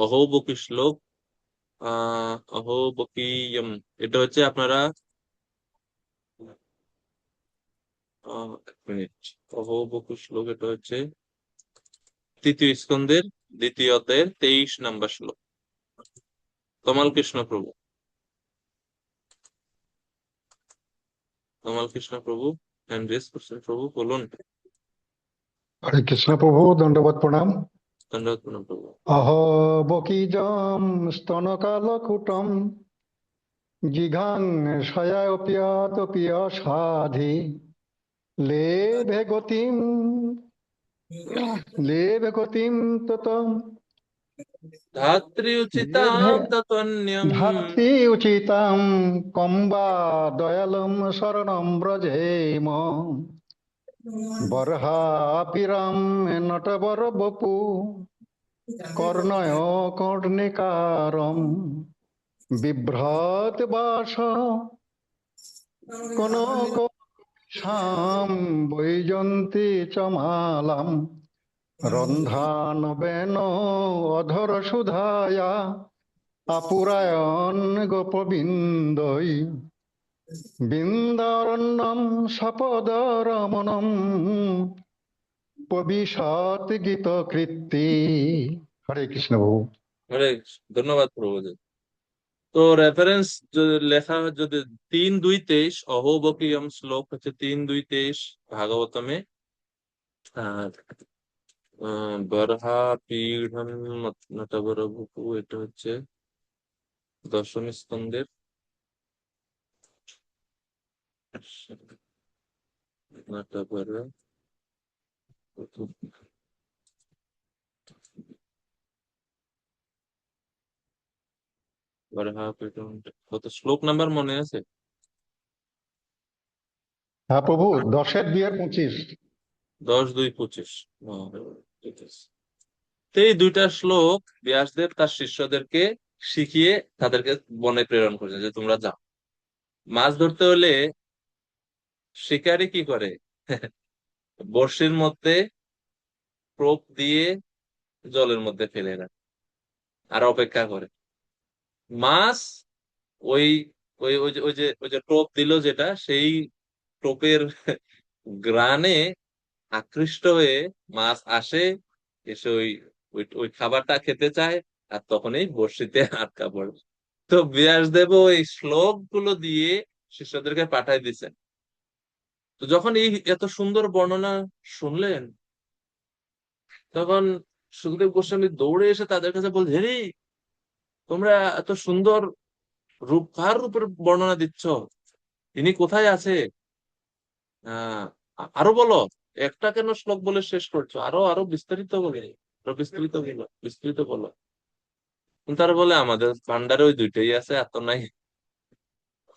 অহো বকি শ্লোক, অহো বকি ইয়ম, এটা হচ্ছে আপনারা এক মিনিট। অহো বকি শ্লোক, এটা হচ্ছে তৃতীয় স্কন্ধের দ্বিতীয় অধ্যায়ের 23 নম্বর শ্লোক। তমাল কৃষ্ণ প্রভু, তমাল কৃষ্ণ প্রভু হ্যান্ড রেজ করছেন, প্রভু বলুন। হরে কৃষ্ণ প্রভু, দণ্ডবত প্রণাম। ধন্যবাদ প্রণাম প্রভু। অহো বকিজম স্তনকালকুটম জিঘাং শয়াপ্যতপিয় সাধি লেভে গতিম লেভে গতিম ততম ধাত্রী উচিতাম তত্ত্বন্যম। ধাত্রী উচিতাম কম্বা দয়ালম শরণম ব্রজেম বর্হাপিরাম নটবর বপু কর্ণয় কর্ণিকারম বিভ্রাত বাস কনক শাম বৈজন্তী চমালাম রন্ধ্রানবেন অধর সুধায়া আপুরায়ণ গোপবিন্দৈ বৃন্দারণ্যম সপদরমণম পবিশত গীত কৃত্তি। হরে কৃষ্ণ প্রভু। হরে ধন্যবাদ প্রভু। তো রেফারেন্স লেখা হয় যদি 3:2:23 অহোবকিয়ম শ্লোক হচ্ছে 3:2:23 ভাগবতমে। আর বরহা পীড়ম নটবর ভুপু এটা হচ্ছে দশম স্কন্ধের নটবর ভুপু। বরহা পীড়ম কত শ্লোক নাম্বার মনে আছে? হ্যাঁ প্রভু, 10-2-25। 10:2:25। ঠিক আছে। তো এই দুইটা শ্লোক ব্যাসদেব তার শিষ্যদেরকে শিখিয়ে তাদেরকে বনে প্রেরণ করেছে যে তোমরা যাও। মাছ ধরতে হলে শিকারী কি করে? বড়শির মধ্যে টোপ দিয়ে জলের মধ্যে ফেলে রাখে আর অপেক্ষা করে মাছ ওই ওই যে টোপ দিল যেটা, সেই টোপের গ্রানে আকৃষ্ট হয়ে মাছ আসে, এসে ওই ওই ওই খাবারটা খেতে চায়, আর তখনই বড়শিতে আটকা পড়ে। তো ব্যাসদেব ওই শ্লোক গুলো দিয়ে শিষ্যদেরকে পাঠাই দিছেন। তো যখন এই এত সুন্দর বর্ণনা শুনলেন, তখন সুখদেব গোস্বামী দৌড়ে এসে তাদের কাছে বলছে, হেরে তোমরা এত সুন্দর রূপ কার রূপের বর্ণনা দিচ্ছ, তিনি কোথায় আছে? আহ আরো বলো, একটা কেন শ্লোক বলে শেষ করছো, আরো আরো বিস্তারিত বলে, আরো বিস্তৃত বলো, বিস্তৃত বলো। তারা বলে আমাদের ভান্ডারে ওই দুইটাই আছে, এত নাই।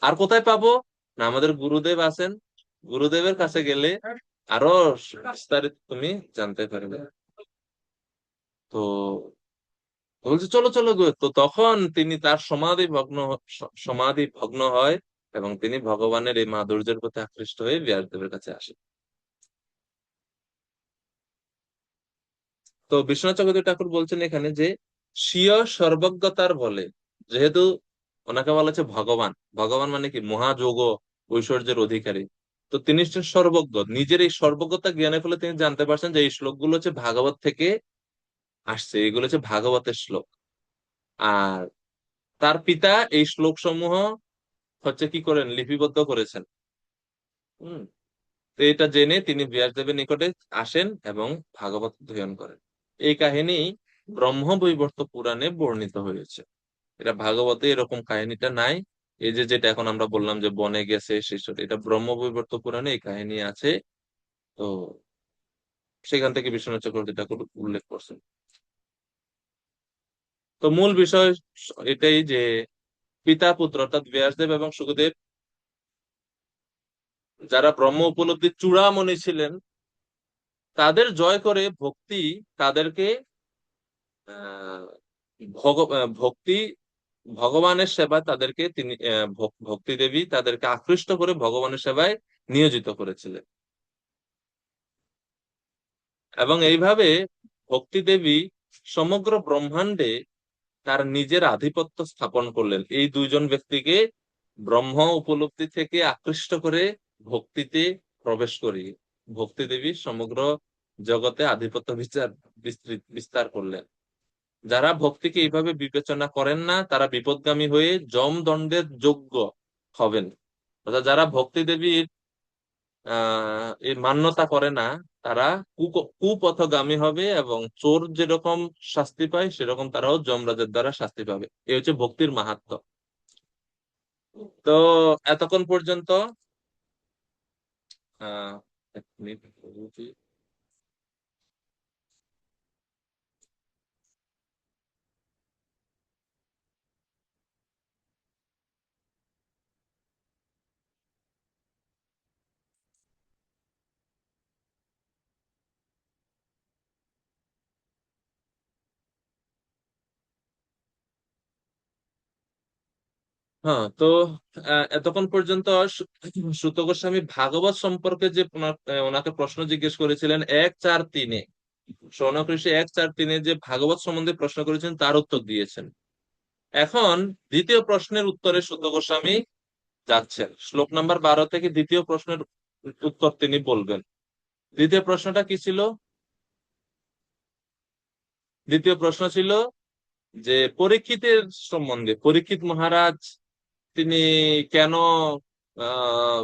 আর কোথায় পাবো? না, আমাদের গুরুদেব আছেন, গুরুদেবের কাছে গেলে আরো বিস্তারিত তুমি জানতে পারবে। তো বলছে চলো চলো গো। তো তখন তিনি তার সমাধি ভগ্ন হয় এবং তিনি ভগবানের এই মাধুর্যের প্রতি আকৃষ্ট হয়ে ব্যাসদেবের কাছে আসেন। তো বিশ্বনাথ চক্রবর্তী ঠাকুর বলছেন এখানে যে স্বীয় সর্বজ্ঞতার বলে, যেহেতু ওনাকে বলা হচ্ছে ভগবান, ভগবান মানে কি মহাযোগ ঐশ্বর্যের অধিকারী, তো তিনি হচ্ছেন সর্বজ্ঞ। নিজের এই সর্বজ্ঞতা জ্ঞানের ফলে তিনি জানতে পারছেন যে এই শ্লোকগুলো হচ্ছে ভাগবত থেকে আসছে, এগুলো হচ্ছে ভাগবতের শ্লোক। আর তার পিতা এই শ্লোক সমূহ হচ্ছে কি করেন, লিপিবদ্ধ করেছেন। হম। তো এটা জেনে তিনি ব্যাসদেবের নিকটে আসেন এবং ভাগবত অধ্যয়ন করেন। এই কাহিনী ব্রহ্মবৈবর্ত পুরাণে বর্ণিত হয়েছে। এটা ভাগবতে এরকম কাহিনীটা নাই। এই যে যেটা এখন আমরা বললাম যে বনে গেছে শিষ্য, এটা ব্রহ্মবৈবর্ত পুরাণে এই কাহিনী আছে। তো সেখান থেকে বিশ্বনাথ চক্রবর্তী ঠাকুর উল্লেখ করছেন। তো মূল বিষয় এটাই যে পিতা পুত্র অর্থাৎ ব্যাসদেব এবং শুকদেব, যারা ব্রহ্ম উপলব্ধির চূড়ামণি ছিলেন, তাদের জয় করে ভক্তি তাদেরকে আহ ভক্তি ভগবানের সেবায় তাদেরকে তিনি ভক্তি দেবী তাদেরকে আকৃষ্ট করে ভগবানের সেবায় নিয়োজিত করেছিলেন। এবং এইভাবে ভক্তি দেবী সমগ্র ব্রহ্মাণ্ডে তার নিজের আধিপত্য স্থাপন করলেন। এই দুইজন ব্যক্তিকে ব্রহ্ম উপলব্ধি থেকে আকৃষ্ট করে ভক্তিতে প্রবেশ করি ভক্তি দেবী সমগ্র জগতে আধিপত্য বিস্তার করলেন। যারা ভক্তিকে এইভাবে বিবেচনা করেন না, তারা বিপদগামী হয়ে যমদণ্ডের যোগ্য হবেন। অর্থাৎ যারা ভক্তি দেবীর এই মান্যতা করে না, তারা কুপথগামী হবে এবং চোর যেরকম শাস্তি পায় সেরকম তারাও যমরাজের দ্বারা শাস্তি পাবে। এই হচ্ছে ভক্তির মাহাত্ম্য। তো এতক্ষণ পর্যন্ত আহ এক মিনিট বলছি। হ্যাঁ, তো এতক্ষণ পর্যন্ত সুত গোস্বামী ভাগবত সম্পর্কে যে ওনাকে প্রশ্ন জিজ্ঞেস করেছিলেন 1-4-3-এ, শৌনক ঋষি 1-4-3-এ যে ভাগবত সম্বন্ধে প্রশ্ন করেছেন তার উত্তর দিয়েছেন। এখন দ্বিতীয় প্রশ্নের উত্তরে সুত গোস্বামী যাচ্ছেন। শ্লোক নাম্বার 12 থেকে দ্বিতীয় প্রশ্নের উত্তর তিনি বলবেন। দ্বিতীয় প্রশ্নটা কি ছিল? দ্বিতীয় প্রশ্ন ছিল যে পরীক্ষিতের সম্বন্ধে, পরীক্ষিত মহারাজ তিনি কেন আহ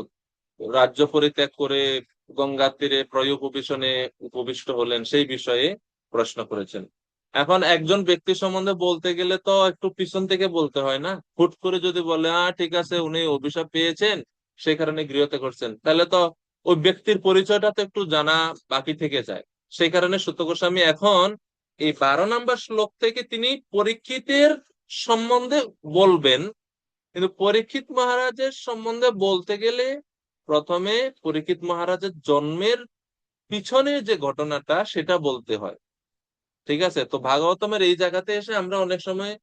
রাজ্য পরিত্যাগ করে গঙ্গার তীরে উপবেশনে উপবিষ্ট হলেন সেই বিষয়ে প্রশ্ন করেছেন। এখন একজন ব্যক্তি সম্বন্ধে বলতে গেলে তো একটু পিছন থেকে বলতে হয় না। হুট করে যদি বলে ঠিক আছে উনি অভিশাপ পেয়েছেন সেই কারণে গৃহত্যাগ করছেন, তাহলে তো ওই ব্যক্তির পরিচয়টা তো একটু জানা বাকি থেকে যায়। সেই কারণে সুত গোস্বামী এখন এই 12 নম্বর শ্লোক থেকে তিনি পরীক্ষিতের সম্বন্ধে বলবেন। কিন্তু পরীক্ষিত মহারাজের সম্বন্ধে বলতে গেলে প্রথমে পরীক্ষিত মহারাজের জন্মের পিছনে যে ঘটনাটা সেটা বলতে হয়। ঠিক আছে, তো ভাগবতমের এই জায়গাতে এসে আমরা অনেক সময়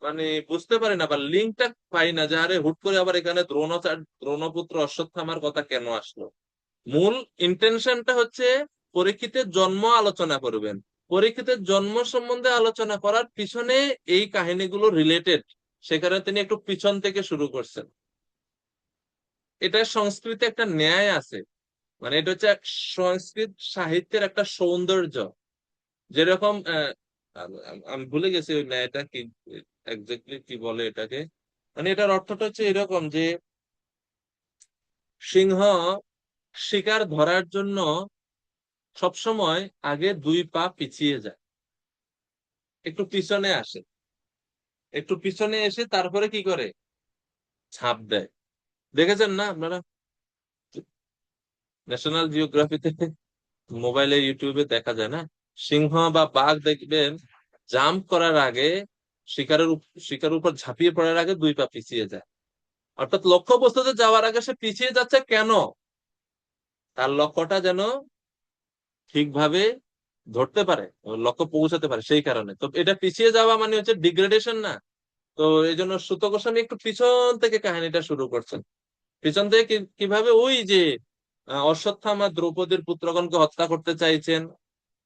মানে বুঝতে পারি না বা লিঙ্কটা পাই না যে আরে হুট করে আবার এখানে দ্রোণপুত্র অশ্বত্থামার কথা কেন আসলো। মূল ইন্টেনশনটা হচ্ছে পরীক্ষিতের জন্ম আলোচনা করবেন। পরীক্ষিতের জন্ম সম্বন্ধে আলোচনা করার পিছনে এই কাহিনীগুলো রিলেটেড, সেখানে তিনি একটু পিছন থেকে শুরু করছেন। এটা সংস্কৃতে একটা ন্যায় আছে, মানে এটা হচ্ছে সংস্কৃত সাহিত্যের একটা সৌন্দর্য। যেরকম আমি ভুলে গেছি ওই ন্যায়টা কি এক্স্যাক্টলি কি বলে এটাকে। মানে এটার অর্থটা হচ্ছে এরকম যে সিংহ শিকার ধরার জন্য সবসময় আগে 2 পা পিছিয়ে যায়, একটু পিছনে আসে, একটু পিছনে এসে তারপরে কি করে ঝাঁপ দেয়। দেখেছেন না আপনারা? ন্যাশনাল জিওগ্রাফিতে, মোবাইলে, ইউটিউবে দেখা যায় না, সিংহ বা বাঘ দেখবেন জাম্প করার আগে শিকারের উপর ঝাঁপিয়ে পড়ার আগে 2 পা পিছিয়ে যায়। অর্থাৎ লক্ষ্যবস্তুতে যাওয়ার আগে সে পিছিয়ে যাচ্ছে কেন? তার লক্ষ্যটা যেন ঠিকভাবে ধরতে পারে, ওর লক্ষ্য পৌঁছাতে পারে, সেই কারণে। তো এটা পিছিয়ে যাওয়া মানে হচ্ছে ডিগ্রেডেশন না? তো এই জন্য সুত গোস্বামী একটু পিছন থেকে কাহিনীটা শুরু করছেন। পিছন থেকে কিভাবে ওই যে অশ্বত্থামা দ্রৌপদীর পুত্রগণকে হত্যা করতে চাইছেন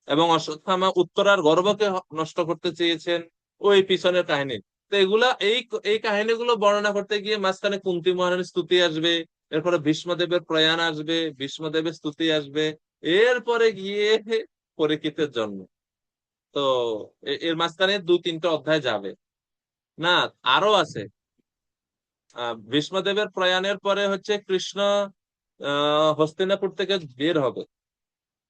এবং অশ্বত্থামা উত্তরার গর্ভকে নষ্ট করতে চেয়েছেন, ওই পিছনের কাহিনী। তো এগুলা এই এই কাহিনীগুলো বর্ণনা করতে গিয়ে মাঝখানে কুন্তী মহারানীর স্তুতি আসবে, এরপরে ভীষ্মদেবের প্রয়াণ আসবে, ভীষ্মদেবের স্তুতি আসবে, এরপরে গিয়ে পরীক্ষিতের জন্ম। তো এর মাঝখানে 2-3টা অধ্যায় যাবে না, আরো আছে। ভীষ্মদেবের প্রয়াণের পরে হচ্ছে কৃষ্ণ হস্তিনাপুর থেকে বের হবে,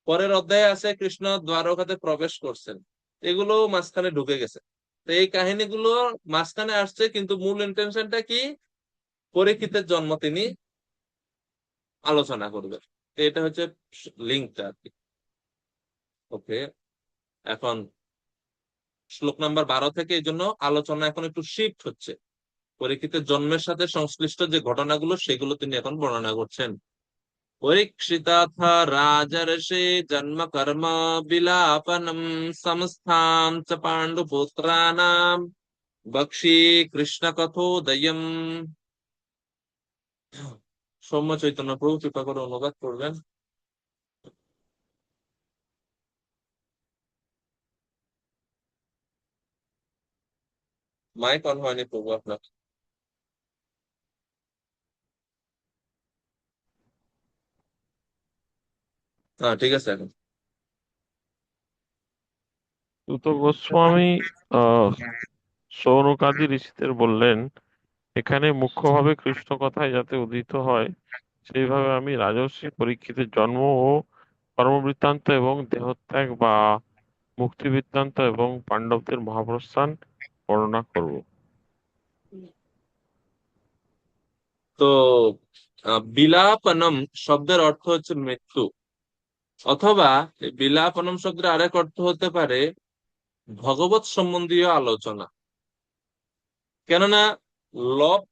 পরের অধ্যায়ে আছে কৃষ্ণ দ্বারকাতে প্রবেশ করছেন, এগুলো মাঝখানে ঢুকে গেছে। তো এই কাহিনীগুলো মাঝখানে আসছে, কিন্তু মূল ইন্টেনশনটা কি? পরীক্ষিতের জন্ম তিনি আলোচনা করবেন। তো এটা হচ্ছে লিঙ্কটা আর কি। ওকে, এখন শ্লোক নাম্বার 12 থেকে এই জন্য আলোচনা এখন একটু শিফট হচ্ছে। পরীক্ষিতের জন্মের সাথে সংশ্লিষ্ট যে ঘটনাগুলো সেগুলো তিনি এখন বর্ণনা করছেন। পরীক্ষিতাথ রাজর্ষে জন্ম কর্ম বিলাপনম সমস্থান চ পাণ্ডুপুত্রানাম বক্ষ্যে কৃষ্ণ কথোদয়ম। সৌম্য চৈতন্য প্রভু কৃপা করে অনুবাদ করবেন। মাইক অন হয়নি প্রভু আপনার। হ্যাঁ ঠিক আছে এখন। সুত গোস্বামী আহ সৌনকাদি ঋষিদের বললেন, এখানে মুখ্যভাবে কৃষ্ণ কথায় যাতে উদিত হয় সেইভাবে আমি রাজর্ষি পরীক্ষিতের জন্ম ও কর্মবৃত্তান্ত এবং দেহত্যাগ বা মুক্তি বৃত্তান্ত এবং পাণ্ডবদের মহাপ্রস্থান বর্ণনা করব। তো বিলাপনম শব্দের অর্থ হচ্ছে মৃত্যু, অথবা বিলাপনম শব্দের আরেক অর্থ হতে পারে ভগবত সম্বন্ধীয় আলোচনা। কেননা লব,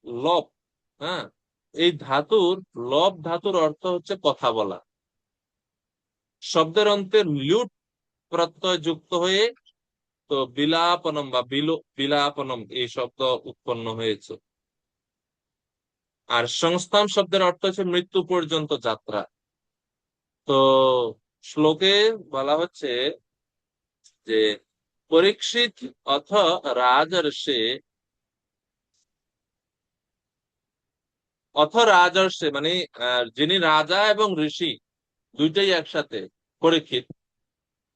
লব, হ্যাঁ, এই ধাতুর, লব ধাতুর অর্থ হচ্ছে কথা বলা। শব্দের অন্তে লুট প্রত্যয় যুক্ত হয়ে তো বিলাপনম বা বিলাপনম এই শব্দ উৎপন্ন হয়েছে। আর সংস্থান শব্দের অর্থ হচ্ছে মৃত্যু পর্যন্ত যাত্রা। তো শ্লোকে বলা হচ্ছে যে পরীক্ষিত অথ রাজর্ষে, অথ রাজর্ষে মানে যিনি রাজা এবং ঋষি দুইটাই একসাথে, পরীক্ষিত,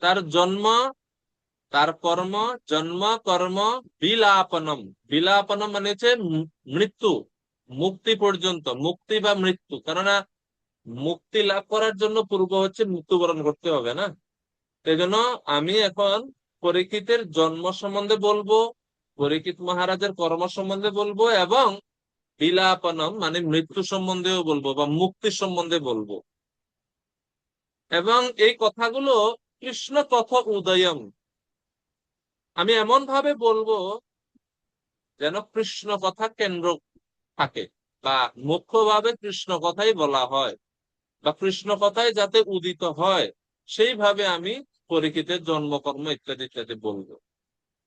তার জন্ম তার কর্ম জন্ম কর্ম বিলাপনম। বিলাপনম মানে হচ্ছে মৃত্যু, মুক্তি পর্যন্ত, মুক্তি বা মৃত্যু। কেননা মুক্তি লাভ করার জন্য পূর্ব হচ্ছে মৃত্যুবরণ করতে হবে না। সেই জন্য আমি এখন পরীক্ষিতের জন্ম সম্বন্ধে বলবো, পরীক্ষিত মহারাজের কর্ম সম্বন্ধে বলবো, এবং বিলাপনম মানে মৃত্যু সম্বন্ধেও বলবো বা মুক্তি সম্বন্ধে বলবো। এবং এই কথাগুলো কৃষ্ণ কথা উদয়ম, আমি এমন ভাবে বলবো যেন কৃষ্ণ কথা কেন্দ্র থাকে, বা মুখ্যভাবে কৃষ্ণ কথাই বলা হয়, বা কৃষ্ণ কথাই যাতে উদিত হয়, সেইভাবে আমি পরীক্ষিতের জন্মকর্ম ইত্যাদি ইত্যাদি বলবো।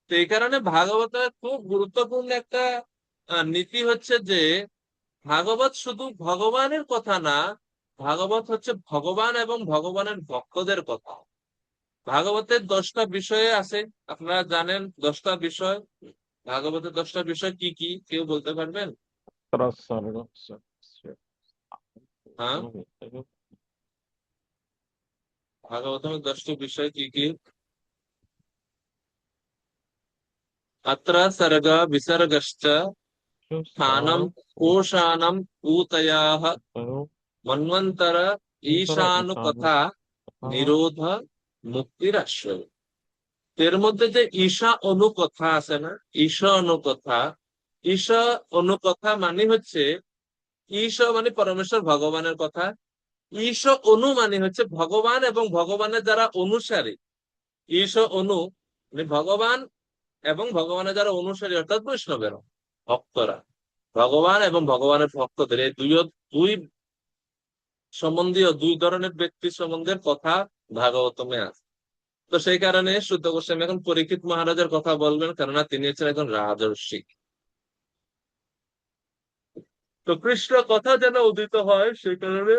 তো এই কারণে ভাগবতের খুব গুরুত্বপূর্ণ একটা নীতি হচ্ছে যে ভাগবত শুধু ভগবানের কথা না, ভাগবত হচ্ছে ভগবান এবং ভগবানের ভক্তদের কথা। ভাগবতের 10টা বিষয়ে আছে, আপনারা জানেন 10টা বিষয়। ভাগবতের 10টা বিষয় কি কি কেউ বলতে পারবেন? হ্যাঁ, ভাগবতের 10টি বিষয় কি কি? अत्र सर्ग विसर्गश्च स्थानं कोशानं पूतयाः मन्वन्तर ঈশানুকথা নিরোধ মুক্তিরাশ্রয়। এর মধ্যে যে ঈশা অনুকথা আছে না, ঈশা অনুকথা, ঈশা অনুকথা মানে হচ্ছে, ঈশ মানে পরমেশ্বর ভগবানের কথা, ঈশ অনু মানে হচ্ছে ভগবান এবং ভগবানের যারা অনুসারী। ঈশ অনু মানে ভগবান এবং ভগবানের যারা অনুসারী, অর্থাৎ বৈষ্ণবের ভক্তরা, ভগবান এবং ভগবানের ভক্তদের এই দুই সম্বন্ধীয়, দুই ধরনের ব্যক্তি সম্বন্ধের কথা ভাগবতমে আছে। তো সেই কারণে শুদ্ধ গোস্বামী এখন পরীক্ষিত মহারাজের কথা বলবেন, কেননা তিনি হচ্ছেন একজন রাজর্ষি। তো কৃষ্ণ কথা যেন উদিত হয়, সেই কারণে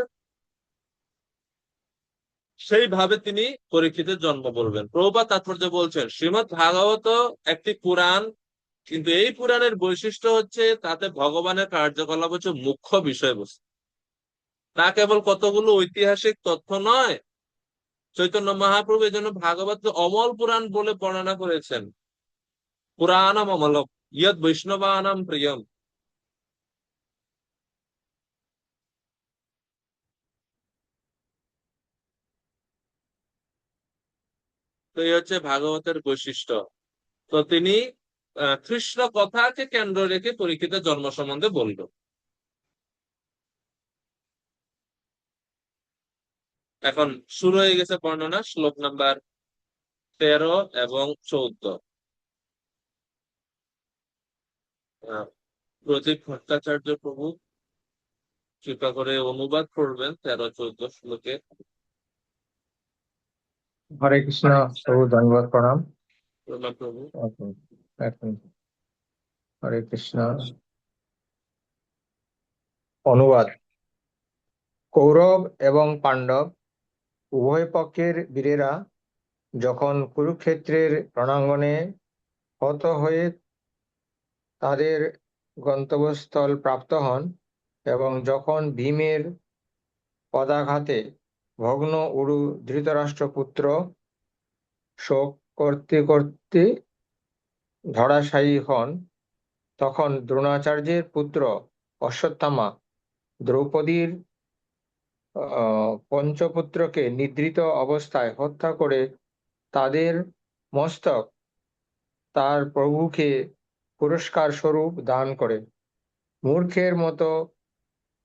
সেইভাবে তিনি পরীক্ষিতের জন্ম বলবেন। প্রভুপাদ তাৎপর্য বলছেন, শ্রীমদ্ ভাগবত একটি পুরাণ, কিন্তু এই পুরাণের বৈশিষ্ট্য হচ্ছে তাতে ভগবানের কার্যকলাপ হচ্ছে মুখ্য বিষয়বস্তু, না কেবল কতগুলো ঐতিহাসিক তথ্য নয়। চৈতন্য মহাপ্রভু এই জন্য ভাগবত অমল পুরাণ বলে বর্ণনা করেছেন, পুরাণম অমলম ইয়ৎ বৈষ্ণবানাম প্রিয়ম। তো এই হচ্ছে ভাগবতের বৈশিষ্ট্য। তো তিনি কৃষ্ণ কথাকে কেন্দ্র রেখে পরীক্ষিতের জন্ম সম্বন্ধে বলল। এখন শুরু হয়ে গেছে বর্ণনা, শ্লোক নাম্বার 13 এবং 14। প্রদীপ ভট্টাচার্য প্রভু কৃপা করে অনুবাদ করবেন 13-14 শ্লোকে। হরে কৃষ্ণ, প্রভু ধন্যবাদ, প্রণাম। প্রণাম প্রভু। এখন হরে কৃষ্ণ। অনুবাদ। কৌরব এবং পাণ্ডব উভয় পক্ষের বীরেরা যখন কুরুক্ষেত্রের রণাঙ্গনে হত হয়ে তাদের গন্তব্যস্থল প্রাপ্ত হন, এবং যখন ভীমের পদাঘাতে ভগ্ন উরু ধৃতরাষ্ট্রপুত্র শোক করতে করতে ধরাশায়ী হন, তখন দ্রোণাচার্যের পুত্র অশ্বত্থামা দ্রৌপদীর পঞ্চপুত্রকে নিদ্রিত অবস্থায় হত্যা করে তাদের মস্তক তার প্রভুকে পুরস্কার স্বরূপ দান করে। মূর্খের মতো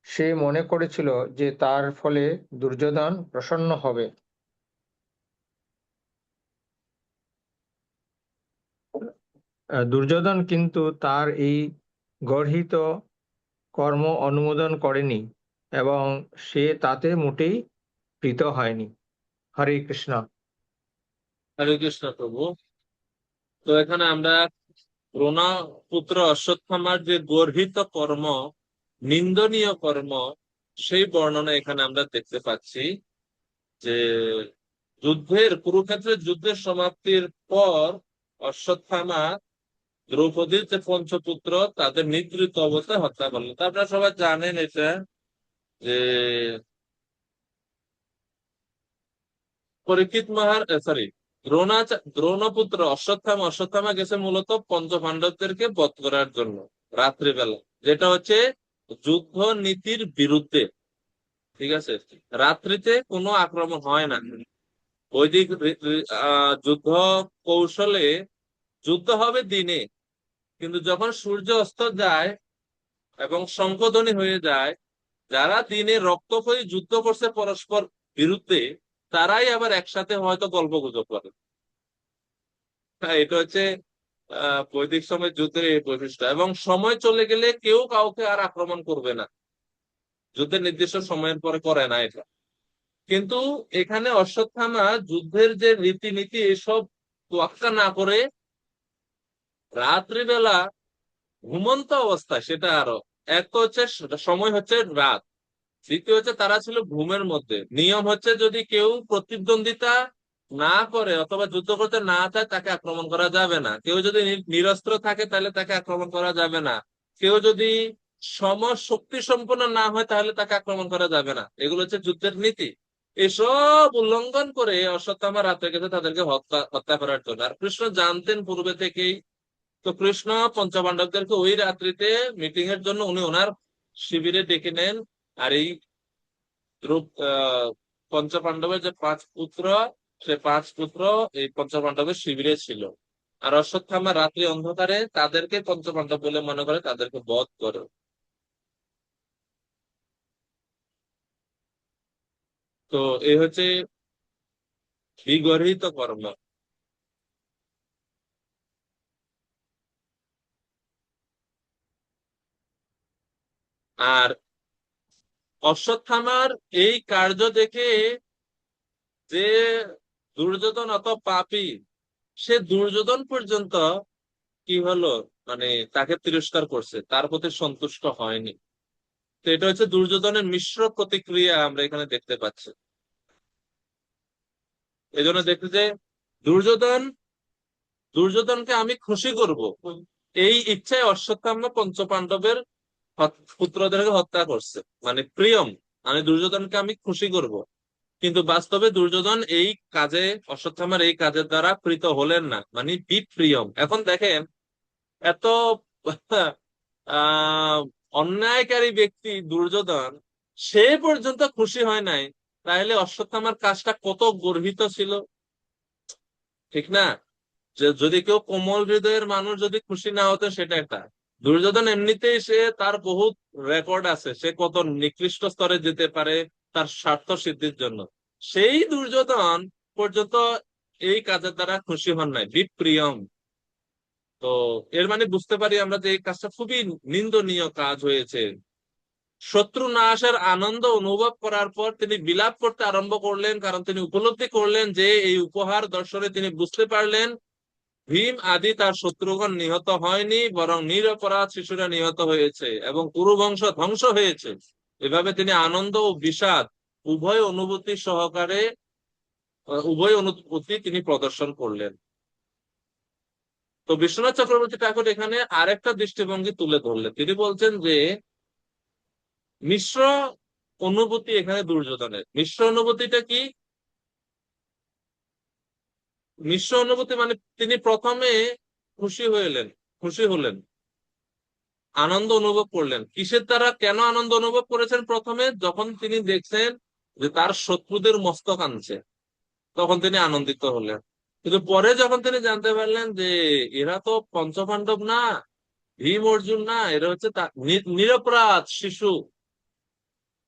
সে মনে করেছিল যে তার ফলে দুর্যোধন প্রসন্ন হবে। দুর্যোধন কিন্তু তার এই গর্হিত কর্ম অনুমোদন করেনি, এবং সে তাতে মোটেই প্রীত হয়নি। হরে কৃষ্ণ। হরে কৃষ্ণ প্রভু। তো এখানে আমরা দ্রোণা পুত্র অশ্বত্থামার যে গর্হিত কর্ম, নিন্দনীয় কর্ম, সেই বর্ণনা এখানে আমরা দেখতে পাচ্ছি। যে কুরুক্ষেত্রের যুদ্ধের সমাপ্তির পর অশ্বত্থামা দ্রৌপদীর যে পঞ্চপুত্র তাদের নিদ্রিত অবস্থায় হত্যা করলেন। তা আপনারা সবাই জানেন এটা, যে পরীক্ষিত সরি দ্রোণপুত্র অশ্বত্থামা গেছে মূলত পঞ্চপাণ্ডবদেরকে বধ করার জন্য রাত্রিবেলা, যেটা হচ্ছে যুদ্ধ নীতির বিরুদ্ধে। ঠিক আছে, রাত্রিতে কোনো আক্রমণ হয় না। বৈদিক যুদ্ধ কৌশলে যুদ্ধ হবে দিনে, কিন্তু যখন সূর্য অস্ত যায় এবং শঙ্খধ্বনি হয়ে যায়, যারা দিনে রক্তক্ষয়ী যুদ্ধ করছে পরস্পর বিরুদ্ধে, তারাই আবার একসাথে হয়তো গল্পগুজব করে। হ্যাঁ, এটা হচ্ছে বৈদিক সময় যুদ্ধের এই বৈশিষ্ট্য। এবং সময় চলে গেলে কেউ কাউকে আর আক্রমণ করবে না, যুদ্ধের নির্দিষ্ট সময়ের পরে করে না এটা। কিন্তু এখানে অশ্বত্থামা যুদ্ধের যে রীতিনীতি এসব তোয়াক্কা না করে রাত্রিবেলা ঘুমন্ত অবস্থায়, সেটা আরো এক তো হচ্ছে সময় হচ্ছে রাত, দ্বিতীয় হচ্ছে তারা ছিল ঘুমের মধ্যে। নিয়ম হচ্ছে যদি কেউ প্রতিদ্বন্দ্বিতা না করে অথবা যুদ্ধ করতে না চায় তাকে আক্রমণ করা যাবে না। কেউ যদি নিরস্ত্র থাকে তাহলে তাকে আক্রমণ করা যাবে না। কেউ যদি শক্তি সম্পন্ন না হয় তাহলে তাকে আক্রমণ করা যাবে না। এগুলো হচ্ছে যুদ্ধের নীতি। এসব উল্লঙ্ঘন করে অশ্বত্থামা রাতে গেছে তাদেরকে হত্যা হত্যা করার জন্য। আর কৃষ্ণ জানতেন পূর্বে থেকেই। তো কৃষ্ণ পঞ্চপাণ্ডবদেরকে ওই রাত্রিতে মিটিং এর জন্য উনি ওনার শিবিরে ডেকে নেন। আর এই পঞ্চপাণ্ডবের যে 5 পুত্র, সে 5 পুত্র এই পঞ্চপাণ্ডবের শিবিরে ছিল। আর অশ্বত্থামা রাত্রি অন্ধকারে তাদেরকে পঞ্চপাণ্ডব বলে মনে করে, তাদেরকে বধ করে। তো এই হচ্ছে বিগর্হিত কর্ম। আর অশ্বত্থামার এই কার্য দেখে যে দুর্যোধন অত পাপী, সে দুর্যোধন পর্যন্ত কি হলো, মানে তাকে তিরস্কার করছে, তার প্রতি সন্তুষ্ট হয়নি। তো এটা হচ্ছে দুর্যোধনের মিশ্র প্রতিক্রিয়া আমরা এখানে দেখতে পাচ্ছি। এই জন্য দেখতে যে দুর্যোধন দুর্যোধনকে আমি খুশি করব, এই ইচ্ছায় অশ্বত্থামা পঞ্চপাণ্ডবের পুত্রদেরকে হত্যা করছে। মানে প্রিয়ম, মানে দুর্যোধনকে আমি খুশি করব। কিন্তু বাস্তবে দুর্যোধন এই কাজে, অশ্বত্থামার এই কাজের দ্বারা প্রীত হলেন না, মানে বিপ্রিয়ম। এখন দেখেন, এত আহ অন্যায়কারী ব্যক্তি দুর্যোধন, সে পর্যন্ত খুশি হয় নাই, তাহলে অশ্বত্থামার কাজটা কত গর্হিত ছিল, ঠিক না? যে যদি কেউ কোমল হৃদয়ের মানুষ যদি খুশি না হতো, সেটা একটা। দুর্যোধন এমনিতেই সে তার বহুত রেকর্ড আছে, সে কত নিকৃষ্ট স্তরে যেতে পারে তার স্বার্থ সিদ্ধির জন্য। সেই দুর্যোধন পর্যন্ত এই কাজের দ্বারা খুশি হন নাই, বিপ্রিয়ম। তো এর মানে বুঝতে পারি আমরা যে এই কাজটা খুবই নিন্দনীয় কাজ হয়েছে। শত্রু না আসার আনন্দ অনুভব করার পর তিনি বিলাপ করতে আরম্ভ করলেন, কারণ তিনি উপলব্ধি করলেন যে এই উপহার দর্শনে তিনি বুঝতে পারলেন ভীম আদি তার শত্রুগণ নিহত হয়নি, বরং নিরপরাধ শিশুরা নিহত হয়েছে এবং কুরু বংশ ধ্বংস হয়েছে। এভাবে তিনি আনন্দ ও বিষাদ উভয় অনুভূতি সহকারে উভয় অনুভূতি তিনি প্রদর্শন করলেন। তো বিশ্বনাথ চক্রবর্তী ঠাকুর এখানে আরেকটা দৃষ্টিভঙ্গি তুলে ধরলেন। তিনি বলছেন যে মিশ্র অনুভূতি এখানে দুর্যোধনের। মিশ্র অনুভূতিটা কি? মিশ্র অনুভূতি মানে তিনি প্রথমে খুশি হলেন, আনন্দ অনুভব করলেন। কিসের দ্বারা, কেন আনন্দ অনুভব করেছেন? প্রথমে যখন তিনি দেখছেন যে তার শত্রুদের মস্তক আনছে, তখন তিনি আনন্দিত হলেন। কিন্তু পরে যখন তিনি জানতে পারলেন যে এরা তো পঞ্চপাণ্ডব না, ভীম অর্জুন না, এরা হচ্ছে নিরপরাধ শিশু,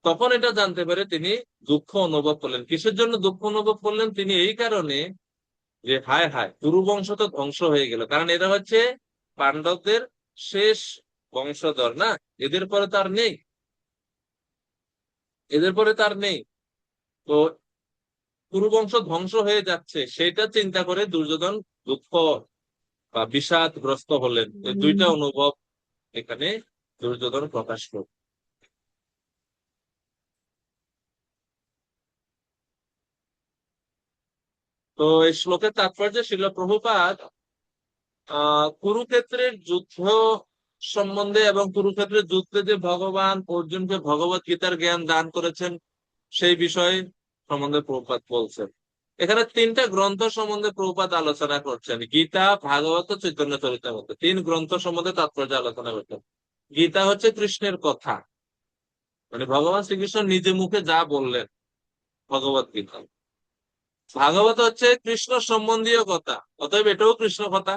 তখন এটা জানতে পারে তিনি দুঃখ অনুভব করলেন। কিসের জন্য দুঃখ অনুভব করলেন? তিনি এই কারণে যে হায় হায়, কুরু বংশ তো ধ্বংস হয়ে গেল, কারণ এরা হচ্ছে পাণ্ডবদের শেষ বংশধর না, এদের পরে তার নেই, এদের পরে তার নেই। তো কুরু বংশ ধ্বংস হয়ে যাচ্ছে, সেটা চিন্তা করে দুর্যোধন দুঃখ বা বিষাদগ্রস্ত হলেন। এই দুইটা অনুভব এখানে দুর্যোধন প্রকাশ করল। তো এই শ্লোকের তাৎপর্য ছিল প্রভুপাদ কুরুক্ষেত্রের যুদ্ধ সম্বন্ধে এবং কুরুক্ষেত্রের যুদ্ধে যে ভগবান অর্জুনকে ভগবত গীতার জ্ঞান দান করেছেন, সেই বিষয় সম্বন্ধে প্রভুপাদ বলছেন। এখানে তিনটা গ্রন্থ সম্বন্ধে প্রভুপাদ আলোচনা করছেন, গীতা, ভাগবত, চৈতন্য চরিতামৃত। তিন গ্রন্থ সম্বন্ধে তাৎপর্য আলোচনা করছেন। গীতা হচ্ছে কৃষ্ণের কথা, মানে ভগবান শ্রীকৃষ্ণ নিজে মুখে যা বললেন, ভগবত গীতা। ভাগবত হচ্ছে কৃষ্ণ সম্বন্ধীয় কথা, অতএব এটাও কৃষ্ণ কথা।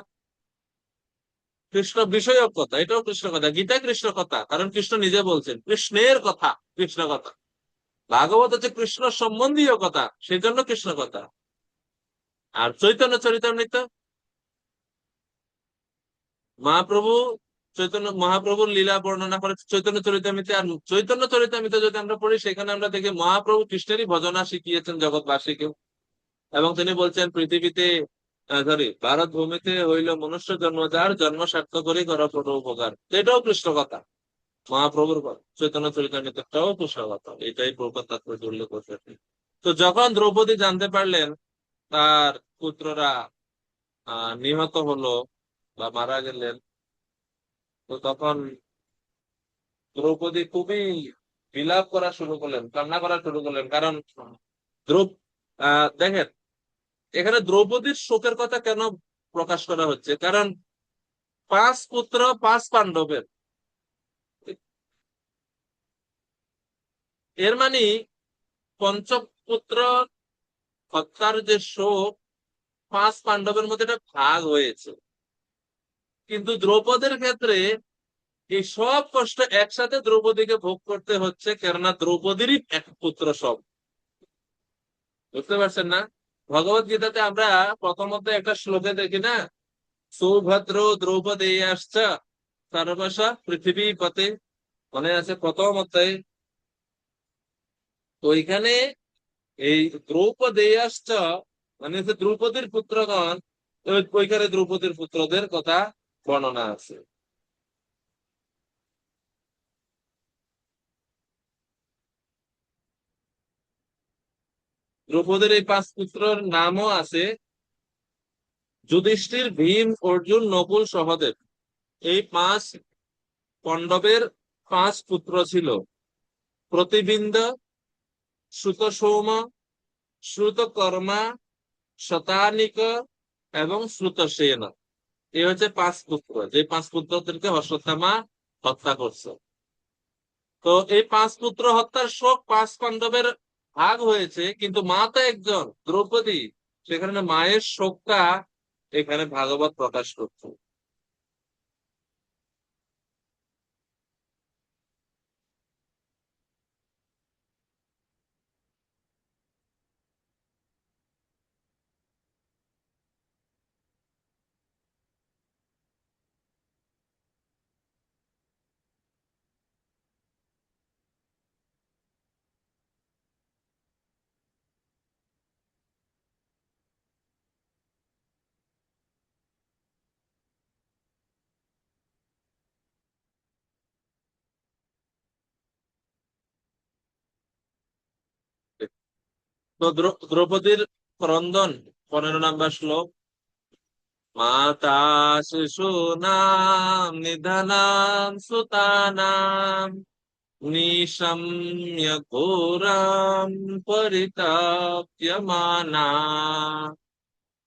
কৃষ্ণ বিষয়ক কথা, এটাও কৃষ্ণ কথা। গীতা কৃষ্ণ কথা, কারণ কৃষ্ণ নিজে বলছেন কৃষ্ণের কথা, কৃষ্ণ কথা। ভাগবত হচ্ছে কৃষ্ণ সম্বন্ধীয় কথা, সেই জন্য কৃষ্ণ কথা। আর চৈতন্য চরিতামৃত, মহাপ্রভু মহাপ্রভুর লীলা বর্ণনা করে চৈতন্য চরিতামৃতে। আর চৈতন্য চরিতামৃত যদি আমরা পড়ি, সেখানে আমরা দেখি মহাপ্রভু কৃষ্ণেরই ভজনা শিখিয়েছেন জগৎবাসীকে। এবং তিনি বলছেন, পৃথিবীতে ভারত ভূমিতে হইল মনুষ্য জন্ম, যার জন্ম সার্থক করি কর প্রভু উপকার। এটাও কৃষ্ণ কথা, মহাপ্রভুর কথা। চৈতন্য চরিতামৃতটাও কৃষ্ণ কথা, এটাই প্রভুপাদ তাৎপর্য উল্লেখ করছেন। তো যখন দ্রৌপদী জানতে পারলেন তার পুত্ররা নিহত হলো বা মারা গেলেন, তো তখন দ্রৌপদী খুবই বিলাপ করা শুরু করলেন, কান্না করা শুরু করলেন। কারণ দ্রৌপ দেখেন, এখানে দ্রৌপদীর শোকের কথা কেন প্রকাশ করা হচ্ছে? কারণ 5 পুত্র 5 পাণ্ডবের, এর মানে পঞ্চপুত্র হত্যার যে শোক, 5 পাণ্ডবের মধ্যে একটা ভাগ হয়েছে। কিন্তু দ্রৌপদীর ক্ষেত্রে এই সব কষ্ট একসাথে দ্রৌপদীকে ভোগ করতে হচ্ছে, কেননা দ্রৌপদীরই এক পুত্র সব। বুঝতে পারছেন না? ভগবত গীতাতে আমরা প্রথমত একটা শ্লোকে দেখি না, সৌভদ্র দ্রৌপদী আসছ সর্বশা পৃথিবী পতে, মনে আছে প্রথম অধ্যায়ে? তো ওইখানে এই দ্রৌপদী আসছ মানে হচ্ছে দ্রৌপদীর পুত্রগণ, ওইখানে দ্রৌপদীর পুত্রদের কথা বর্ণনা আছে। দ্রৌপদীর এই 5 পুত্রের নামও আছে যুধিষ্ঠির, ভীম, অর্জুন, নকুল, সহদেব। এই 5 পাণ্ডবের 5 পুত্র ছিল: প্রতিবিন্দ, শ্রুতসৌম, শ্রুতকর্মা, শতানিক এবং শ্রুতসেন। এই হচ্ছে 5 পুত্র, যে 5 পুত্রদেরকে অশ্বত্থামা হত্যা করছে। তো এই 5 পুত্র হত্যার শোক 5 পাণ্ডবের ভাগ হয়েছে, কিন্তু মা তো একজন, দ্রৌপদী। সেখানে মায়ের শোকটা এখানে ভাগবত প্রকাশ করছে। তো দ্রৌপদীর ক্রন্দন, 15 নম্বর শ্লোক। মাতা শিশুনাম নিধনাম সুতানাম নিশম্য ঘোরাম পরিতাপ্যমানা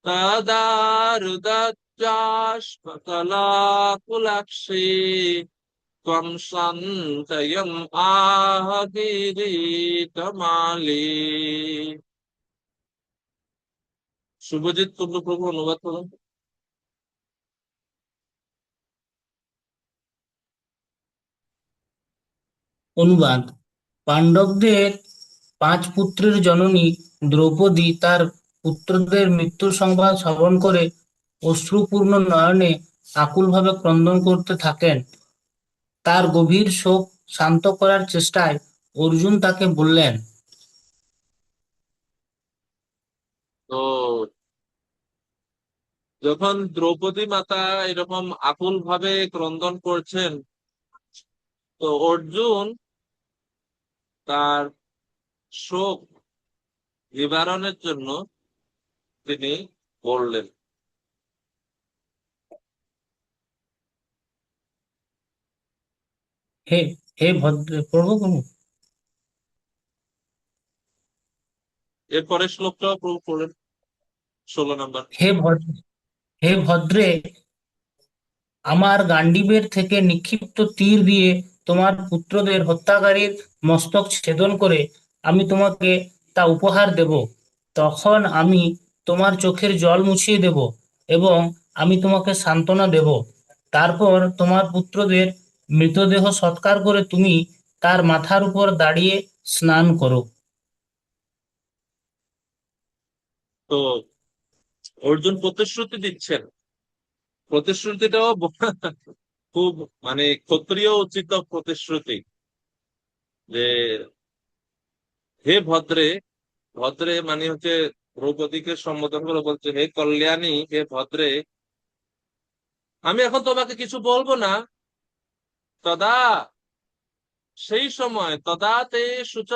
তদা রুদজ্জাস্ফকলাকুলাক্ষী ত্বং সন্তয়ং আহ কিরীটমালী। শুভজিৎ তুল্য প্রভু অনুবাদ করুন। অনুবাদ: পাণ্ডবদের 5 পুত্রের জননী দ্রৌপদী তার পুত্রদের মৃত্যুর সংবাদ শ্রবণ করে অশ্রুপূর্ণ নয়নে আকুলভাবে ক্রন্দন করতে থাকেন। তার গভীর শোক শান্ত করার চেষ্টায় অর্জুন তাকে বললেন, তো যখন দ্রৌপদী মাতা এরকম আকুল ভাবে ক্রন্দন করছেন, তো অর্জুন তার শোক নিবারণের জন্য তিনি বললেন, হে হে ভদ্র প্রভু। এরপরে শ্লোকটাও প্রভু পড়লেন। 16 নম্বর। হে ভদ্রে, আমার গান্ডীবের থেকে নিক্ষিপ্ত তীর দিয়ে তোমার পুত্রদের হত্যাকারীর মস্তক ছেদন করে আমি তোমাকে তা উপহার দেব। তখন আমি তোমার চোখের জল মুছিয়ে দেব এবং আমি তোমাকে সান্ত্বনা দেব। তারপর তোমার পুত্রদের মৃতদেহ সৎকার করে তুমি তার মাথার উপর দাঁড়িয়ে স্নান করো। তো অর্জুন প্রতিশ্রুতি দিচ্ছেন, প্রতিশ্রুতিটাও খুব মানে ক্ষত্রিয় উচিত প্রতিশ্রুতি, যে হে ভদ্রে, ভদ্রে মানে হচ্ছে দ্রৌপদীকে সম্বোধন করে বলছে, হে কল্যাণী, হে ভদ্রে, আমি এখন তোমাকে কিছু বলবো না। তদা, সেই সময়, তদা তে শুচ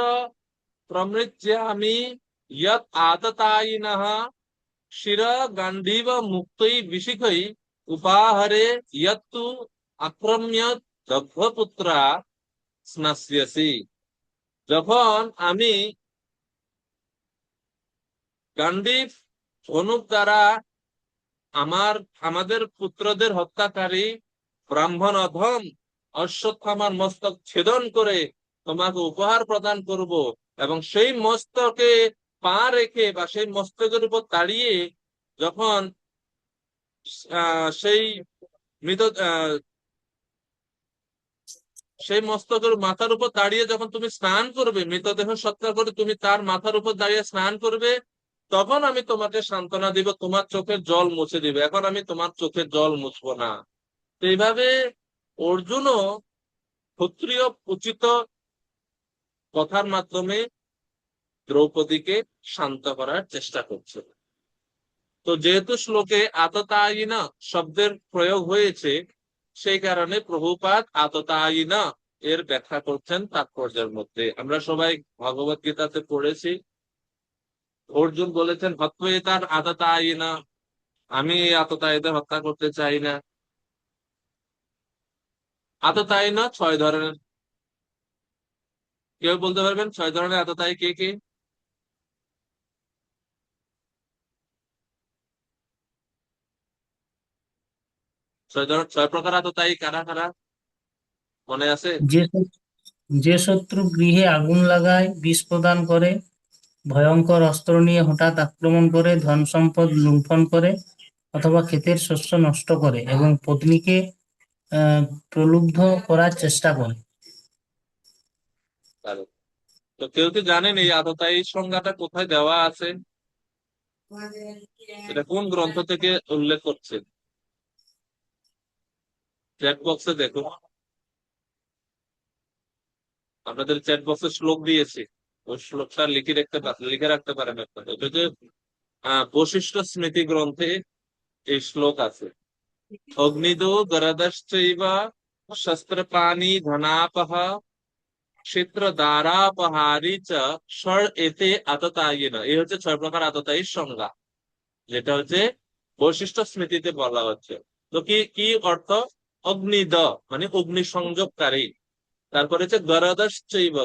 প্রমৃজ্যামি ইয়ৎ আততায়িনঃ শির গান্ডীব মুক্তৈ বিশিখৈ উপাহরে ইয়ত্তু আক্রম্য দগ্ধপুত্রা স্নাস্যসি। যখন আমি গান্ডীব ধনুক দ্বারা আমাদের পুত্রদের হত্যাকারী ব্রাহ্মণ অধম অশ্বত্থামার মস্তক ছেদন করে তোমাকে উপহার প্রদান করব, এবং সেই মস্তকে পা রেখে বা সেই মস্তকের উপর দাঁড়িয়ে যখন সেই মৃত সেই মস্তকের মাথার উপর দাঁড়িয়ে যখন তুমি স্নান করবে, মৃতদেহ সৎকার করে তুমি তার মাথার উপর দাঁড়িয়ে স্নান করবে, তখন আমি তোমাকে সান্ত্বনা দিব, তোমার চোখের জল মুছে দিবে। এখন আমি তোমার চোখের জল মুছবো না। তো এইভাবে অর্জুনও ক্ষত্রিয় উচিত কথার মাধ্যমে দ্রৌপদীকে শান্ত করার চেষ্টা করছে। তো যেহেতু শ্লোকে আততায়িনা শব্দের প্রয়োগ হয়েছে, সেই কারণে প্রভুপাদ আততায়িনা এর ব্যাখ্যা করছেন তাৎপর্যের মধ্যে। আমরা সবাই ভগবত গীতাতে পড়েছি, অর্জুন বলেছেন হত্যেতার আততায়িনা, আমি আততায়ীদের হত্যা করতে চাই না। আততায়িনা 6 ধরনের। কেউ বলতে পারবেন 6 ধরনের আততায়ী কে কে? ছয় প্রকার আততায়ী কারা কারা মনে আছে? যে যে শত্রু গৃহে আগুন লাগায়, বিষ প্রদান করে, ভয়ঙ্কর অস্ত্র নিয়ে হঠাৎ আক্রমণ করে, ধন সম্পদ লুণ্ঠন করে, অথবা ক্ষেতের শস্য নষ্ট করে এবং পত্নীকে প্রলুব্ধ করার চেষ্টা করে। কারণ, তো কেউ কি জানেন এই আততায়ী সংজ্ঞাটা কোথায় দেওয়া আছে? এটা কোন গ্রন্থ থেকে উল্লেখ করছে? চ্যাট বক্সে দেখুন, আপনাদের চ্যাট বক্সে শ্লোক দিয়েছি, ওই শ্লোকটা লিখে রাখতে পারেন আপনারা। এটা যে বশিষ্ঠ স্মৃতি গ্রন্থে এই শ্লোক আছে, অগ্নিদো গরদশ্চৈব শস্ত্রপাণি ধনাপহ ক্ষেত্র দ্বারাপহারি চ ষড় এতে আততায়িনা। এই হচ্ছে 6 প্রকার আততায়ীর সংজ্ঞা, যেটা হচ্ছে বৈশিষ্ট্য স্মৃতিতে বলা হচ্ছে। তো কি কি অর্থ? অগ্নিদ মানে অগ্নি সংযোগকারী, তারপরে হচ্ছে গরদশ্চৈব,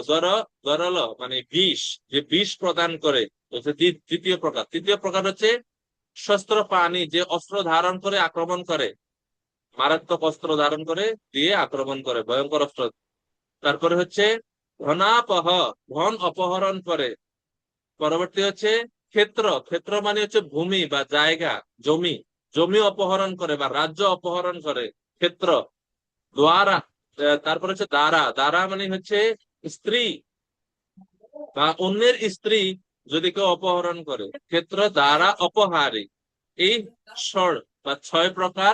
গরল মানে বিষ, যে বিষ প্রদান করে, হচ্ছে দ্বিতীয় প্রকার। তৃতীয় প্রকার হচ্ছে শস্ত্র পানি, যে অস্ত্র ধারণ করে আক্রমণ করে, মারাত্মক অস্ত্র ধারণ করে দিয়ে আক্রমণ করে, ভয়ঙ্কর অস্ত্র। তারপরে হচ্ছে ধনাপহ, ধন অপহরণ করে। পরবর্তী হচ্ছে ক্ষেত্র, ক্ষেত্র মানে হচ্ছে ভূমি বা জায়গা, জমি, জমি অপহরণ করে বা রাজ্য অপহরণ করে, ক্ষেত্র। দ্বারা, তারপরে হচ্ছে দ্বারা, দ্বারা মানে হচ্ছে স্ত্রী বা অন্যের স্ত্রী যদি কেউ অপহরণ করে, ক্ষেত্র দ্বারা অপহারী। এই ষড় বা 6 প্রকার,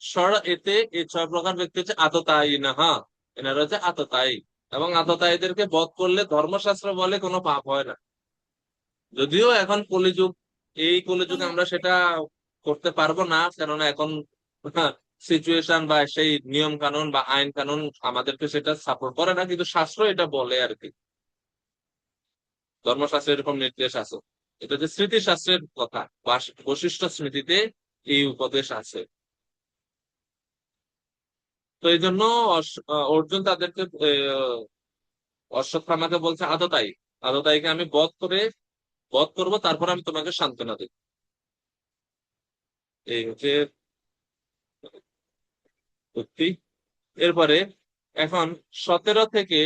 ষড় এতে এই 6 প্রকার ব্যক্তি হচ্ছে আততায়ী না। হ্যাঁ, এনারা হচ্ছে আততায়ী, এবং আততায়ীদেরকে বধ করলে ধর্মশাস্ত্র বলে কোনো পাপ হয় না। যদিও এখন কলিযুগ, এই কলিযুগে আমরা সেটা করতে পারবো না, কেননা এখন সিচুয়েশন বা সেই নিয়ম কানুন বা আইন কানুন আমাদেরকে সেটা সাপোর্ট করে না, কিন্তু শাস্ত্র এটা বলে আর কি, ধর্মশাস্ত্রে এরকম নির্দেশ আছে। এটা যে স্মৃতিশাস্ত্রের কথা, বশিষ্ঠ স্মৃতিতে এই উপদেশ আছে। তো এই জন্য অর্জুন তাদেরকে অশ্বত্থামাকে বলছে আততায়ী, আততায়ীকে আমি বধ করবো, তারপর আমি তোমাকে সান্ত্বনা দেব। এই হচ্ছে উক্তি। এরপরে এখন 17 থেকে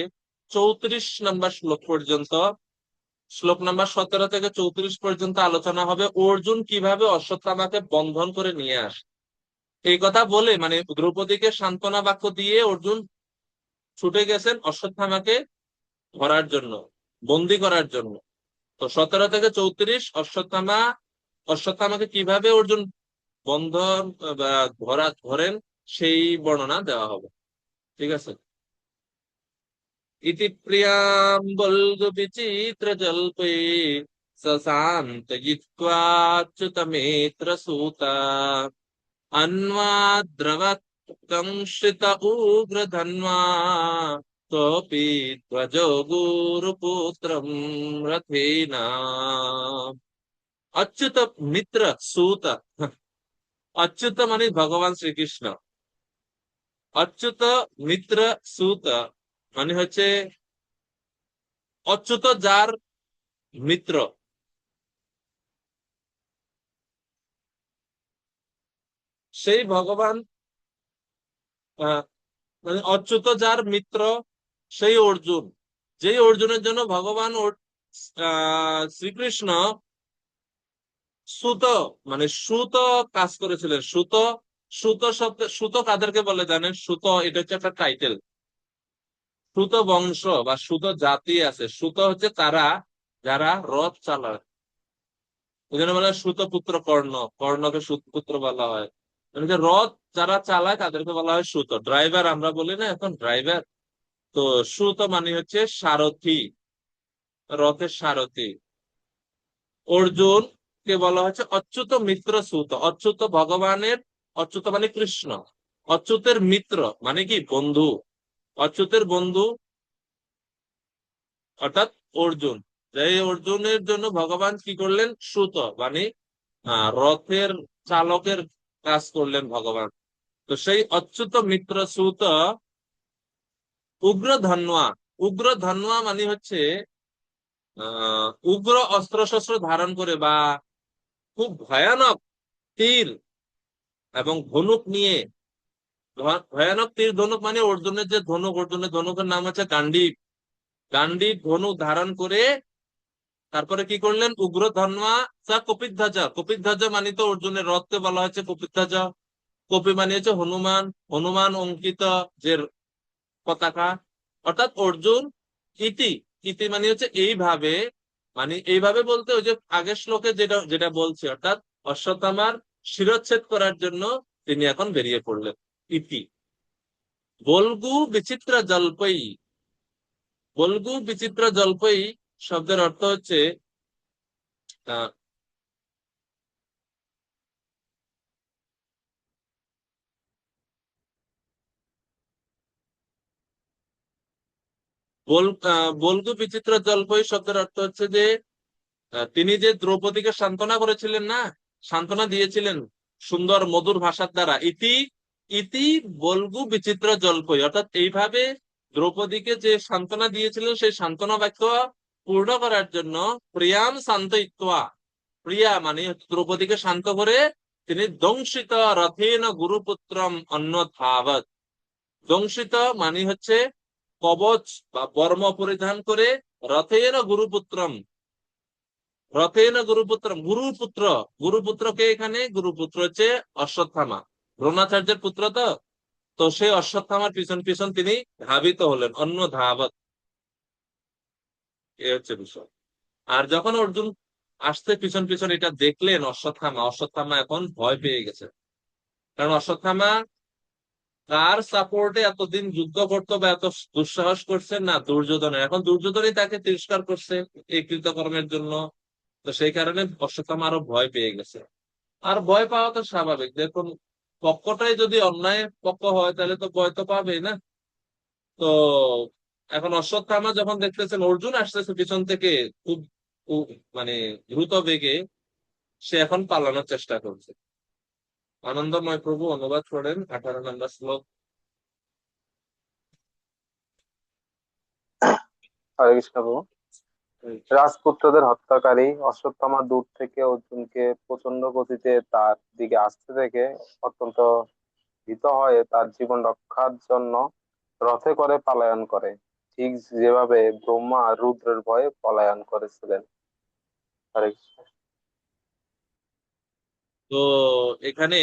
34 নম্বর শ্লোক পর্যন্ত, শ্লোক নাম্বার 17 থেকে 34 পর্যন্ত আলোচনা হবে অর্জুন কিভাবে অশ্বত্থামাকে বন্ধন করে নিয়ে আসে। এই কথা বলে মানে দ্রৌপদীকে সান্ত্বনা বাক্য দিয়ে অর্জুন ছুটে গেছেন অশ্বত্থামাকে ধরার জন্য, বন্দি করার জন্য। তো 17 থেকে 34 অশ্বত্থামাকে কিভাবে অর্জুন বন্ধন বা ধরেন সেই বর্ণনা দেওয়া হবে। ঠিক আছে। ইতি প্রিয়াম বল্গ বিচিত্র জল্পে সশান্ত জিত্বাচ্যুতমেত্র সুতা अन्वाद्रवत्कंसित उग्रधन्वा सोऽपि ध्वजो गुरुपुत्रं रथेन। অচ্যুত মিত্র সুত, অচ্যুত মানে ভগবান শ্রীকৃষ্ণ, অচ্যুত মিত্র সুত মানে হচ্ছে অচ্যুত যার মিত্র, সেই ভগবান মানে অচ্যুত যার মিত্র সেই অর্জুন, যেই অর্জুনের জন্য ভগবান শ্রীকৃষ্ণ সুত মানে সুত কাজ করেছিলেন। সুত, সুত শব্দ, সুত কাদেরকে বলে জানেন? সুত এটা হচ্ছে একটা টাইটেল। সুত বংশ বা সুত জাতি আছে, সুত হচ্ছে তারা যারা রথ চালায়, ওই জন্য বলা হয় সুত পুত্র কর্ণ, কর্ণকে সুত পুত্র বলা হয়। মানে যে রথ যারা চালায় তাদেরকে বলা হয় সুত। ড্রাইভার আমরা বলি না এখন, ড্রাইভার। তো সুত মানে হচ্ছে সারথি, রথের সারথি। অর্জুন কে বলা হচ্ছে অচ্যুত মিত্র সুত। অচ্যুত ভগবানের, অচ্যুত মানে কৃষ্ণ, অচ্যুতের মিত্র মানে কি বন্ধু, অচ্যুতের বন্ধু অর্থাৎ অর্জুন। এই অর্জুনের জন্য ভগবান কি করলেন? সুত মানে রথের চালকের কাজ করলেন ভগবান। তো সেই অচ্যুত মিত্র সুত উগ্র ধন্বা, উগ্র ধন্বা মানে হচ্ছে উগ্র অস্ত্র শস্ত্র ধারণ করে বা খুব ভয়ানক তীর এবং ধনুক নিয়ে, ভয়ানক তীর ধনুক মানে অর্জুনের যে ধনুক, অর্জুনের ধনুকের নাম হচ্ছে গান্ডীব, গান্ডীব ধনুক ধারণ করে তারপরে কি করলেন? উগ্র ধন্বা সা কপিধ্বজা, কপিধ্বজা মানে তো অর্জুনের রথকে বলা হচ্ছে কপিধ্বজা। কপি মানে হচ্ছে হনুমান, হনুমান অঙ্কিত যে পতাকা, অর্থাৎ অর্জুন ইতি, ইতি মানে হচ্ছে এইভাবে, মানে এইভাবে বলতে ওই যে আগের শ্লোকে যেটা যেটা বলছে, অর্থাৎ অশ্বত্থামার শিরচ্ছেদ করার জন্য তিনি এখন বেরিয়ে পড়লেন। ইতি বল্গু বিচিত্র জল্পই, বল্গু বিচিত্র জল্পই শব্দের অর্থ হচ্ছে আহ বল্গু বিচিত্র জল্পই শব্দের অর্থ হচ্ছে যে তিনি যে দ্রৌপদীকে সান্ত্বনা করেছিলেন না, সান্ত্বনা দিয়েছিলেন সুন্দর মধুর ভাষার দ্বারা। ইতি, ইতি বল্গু বিচিত্র জল্পই, অর্থাৎ এইভাবে দ্রৌপদীকে যে সান্ত্বনা দিয়েছিলেন সেই সান্ত্বনা বাক্য পূর্ণ করার জন্য প্রিয়াম শান্তয়িত্বা, প্রিয়া মানে দ্রৌপদীকে শান্ত করে তিনি দংশিত রথেন গুরুপুত্রম অন্যথাবৎ, দংশিত মানে হচ্ছে কবচ বা বর্ম পরিধান করে, রথেন গুরুপুত্রম, রথেন গুরুপুত্রম, গুরুপুত্র, গুরুপুত্রকে এখানে গুরুপুত্র হচ্ছে অশ্বত্থামা, দ্রোণাচার্যের পুত্র। তো তো সেই অশ্বত্থামার পিছন পিছন তিনি ধাবিত হলেন, অন্য ধাবত, এ হচ্ছে বিষয়। আর যখন অর্জুন আসতে পিছন পিছন এটা দেখলেন অশ্বত্থামা, অশ্বত্থামা এখন ভয় পেয়ে গেছে। কারণ অশ্বত্থামা কার সাপোর্টে এতদিন যুদ্ধ করতো বা এত দুঃসাহস করছেন? না, দুর্যোধনের। এখন দুর্যোধনই তাকে তিরস্কার করছে এই কৃতকর্মের জন্য। তো সেই কারণে অশ্বত্থামা আরো ভয় পেয়ে গেছে। আর ভয় পাওয়া তো স্বাভাবিক, দেখুন পক্ষটাই যদি অন্যায় পক্ষ হয় তাহলে তো ভয় তো পাবেই না। তো এখন অশ্বত্থামা যখন দেখতেছেন অর্জুন আসতেছে পিছন থেকে খুব মানে দ্রুত বেগে, সে এখন পালানোর চেষ্টা করছে। আনন্দময় প্রভু অনুবাদ করেন 18 নম্বর শ্লোক। হরে কৃষ্ণ প্রভু। রাজপুত্রদের হত্যাকারী অশ্বত্থামা দূর থেকে অর্জুনকে প্রচন্ড গতিতে তার দিকে আসতে দেখে অত্যন্ত ভীত হয়ে তার জীবন রক্ষার জন্য রথে করে পলায়ন করে, ঠিক যেভাবে ব্রহ্মা রুদ্রের ভয়ে পলায়ন করেছিলেন। হরে কৃষ্ণ। তো এখানে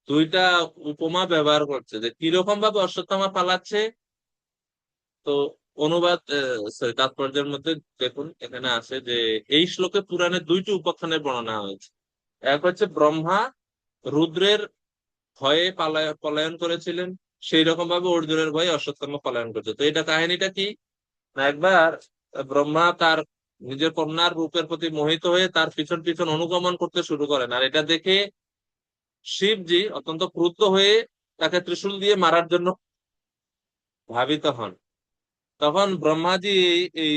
দুইটা উপমা ব্যবহার করছে যে কিরকম ভাবে অশ্বত্থামা পালাচ্ছে। তো অনুবাদ তাৎপর্যের মধ্যে দেখুন এখানে আছে যে এই শ্লোকে পুরাণে দুইটি উপাখ্যানের বর্ণনা হয়েছে। এক হচ্ছে ব্রহ্মা রুদ্রের ভয়ে পলায়ন করেছিলেন, সেই রকম ভাবে অর্জুনের ভয়ে অশ্বত্থামা পলায়ন করছে। তো এটা কাহিনীটা কি না, একবার ব্রহ্মা তার নিজের কন্যার রূপের প্রতি মোহিত হয়ে তার পিছন পিছন অনুগমন করতে শুরু করেন, আর এটা দেখে শিবজি অত্যন্ত ক্রুদ্ধ হয়ে তাকে ত্রিশূল দিয়ে মারার জন্য ধাবিত হন। তখন ব্রহ্মাজি এই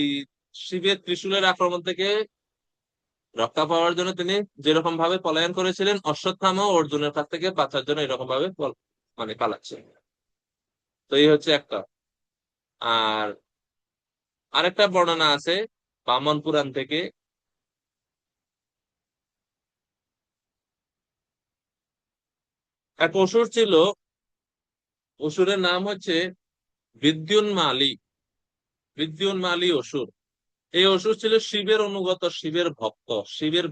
শিবের ত্রিশূলের আক্রমণ থেকে রক্ষা পাওয়ার জন্য তিনি যেরকম ভাবে পলায়ন করেছিলেন, অশ্বত্থামা ও অর্জুনের কাছ থেকে বাঁচার জন্য এরকম ভাবে মানে পালাচ্ছেন। তো এই হচ্ছে একটা। আর আরেকটা বর্ণনা আছে বামন পুরাণ থেকে। এক অসুর ছিল, অসুরের নাম হচ্ছে বিদ্যুন্মালী। বিদ্যুন্মালী অসুর। এই অসুর ছিল শিবের অনুগত, শিবের ভক্ত, শিবের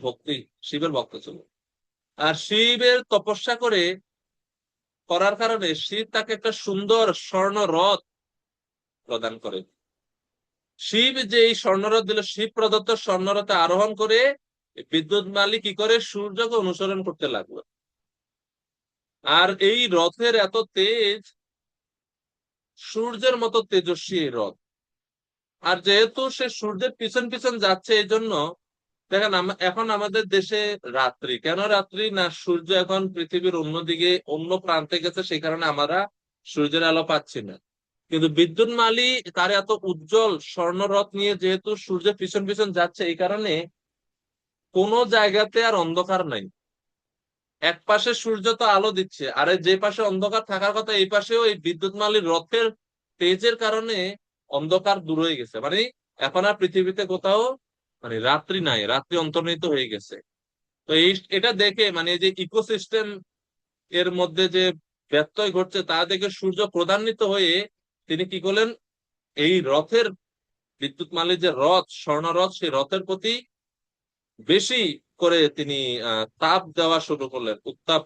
ভক্ত ছিল। আর শিবের তপস্যা করার কারণে শিব তাকে একটা সুন্দর স্বর্ণ রথ প্রদান করে। শিব যে এই স্বর্ণরথ দিল, শিব প্রদত্ত স্বর্ণরথে আরোহণ করে বিদ্যুৎ মালী কি করে সূর্যকে অনুসরণ করতে লাগলো। আর এই রথের এত তেজ, সূর্যের মতো তেজস্বী এই রথ। আর যেহেতু সে সূর্যের পিছন পিছন যাচ্ছে, এই জন্য দেখেন এখন আমাদের দেশে রাত্রি কেন, রাত্রি না সূর্য এখন পৃথিবীর অন্যদিকে অন্য প্রান্তে গেছে, সেই কারণে আমরা সূর্যের আলো পাচ্ছি না। কিন্তু বিদ্যুৎ মালী তার এত উজ্জ্বল স্বর্ণরথ নিয়ে যেহেতু সূর্যের পিছন পিছন যাচ্ছে, এই কারণে কোনো জায়গাতে আর অন্ধকার নাই। এক পাশে সূর্য তো আলো দিচ্ছে, আর যে পাশে অন্ধকার থাকার কথা এই পাশেও এই বিদ্যুৎ মালীর রথের তেজের কারণে অন্ধকার দূর হয়ে গেছে। মানে এখন আর পৃথিবীতে কোথাও মানে রাত্রি নাই, রাত্রি অন্তর্নিহিত হয়ে গেছে। তো এটা দেখে মানে এই যে ইকোসিস্টেম এর মধ্যে যে ব্যত্যয় ঘটছে তা দেখে সূর্য ক্রোধান্বিত হয়ে তিনি কি করলেন, এই রথের বিদ্যুৎ মালীর যে রথ স্বর্ণরথ, সেই রথের প্রতি বেশি করে তিনি তাপ দেওয়া শুরু করলেন, উত্তাপ।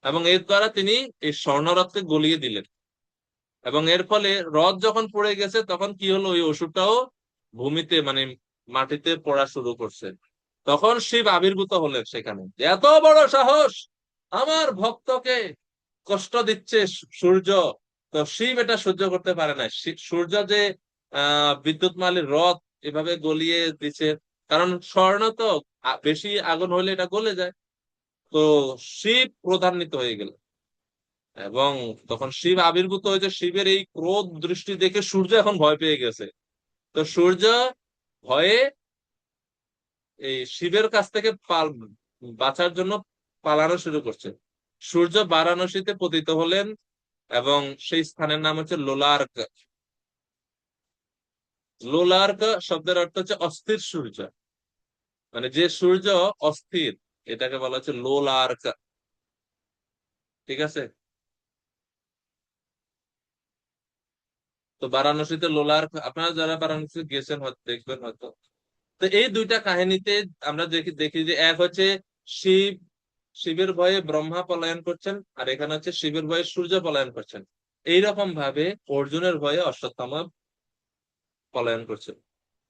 এবং এর দ্বারা তিনি এই স্বর্ণরথকে গলিয়ে দিলেন। এবং এর ফলে রথ যখন পড়ে গেছে তখন কি হলো, ওই অসুরটাও ভূমিতে মানে মাটিতে পড়া শুরু করছে। তখন শিব আবির্ভূত হলেন সেখানে, এত বড় সাহস, আমার ভক্তকে কষ্ট দিচ্ছে সূর্য। তো শিব এটা সহ্য করতে পারে না, সূর্য যে বিদ্যুৎ মালীর রথ এভাবে গলিয়ে দিচ্ছে, কারণ স্বর্ণ তো বেশি আগুন হলে এটা গলে যায়। তো শিব ক্রোধান্বিত হয়ে গেল এবং তখন শিব আবির্ভূত হয়েছে। শিবের এই ক্রোধ দৃষ্টি দেখে সূর্য এখন ভয় পেয়ে গেছে। তো সূর্য ভয়ে এই শিবের কাছ থেকে বাঁচার জন্য পালানো শুরু করছে। সূর্য বারাণসীতে পতিত হলেন এবং সেই স্থানের নাম হচ্ছে লোলার্ক। লোলার্ক শব্দের অর্থ হচ্ছে অস্থির সূর্য, মানে যে সূর্য অস্থির, এটাকে বলা হচ্ছে লোলার্ক। ঠিক আছে। তো বারাণসীতে লোলার্ক, আপনারা যারা বারাণসী গেছেন হয়তো দেখবেন হয়তো। তো এই দুইটা কাহিনীতে আমরা দেখি দেখি যে এক হচ্ছে শিব, শিবের ভয়ে ব্রহ্মা পলায়ন করছেন, আর এখানে হচ্ছে শিবের ভয়ে সূর্য পলায়ন করছেন। এইরকম ভাবে অর্জুনের ভয়ে অশ্বত্থামা পলায়ন করছেন।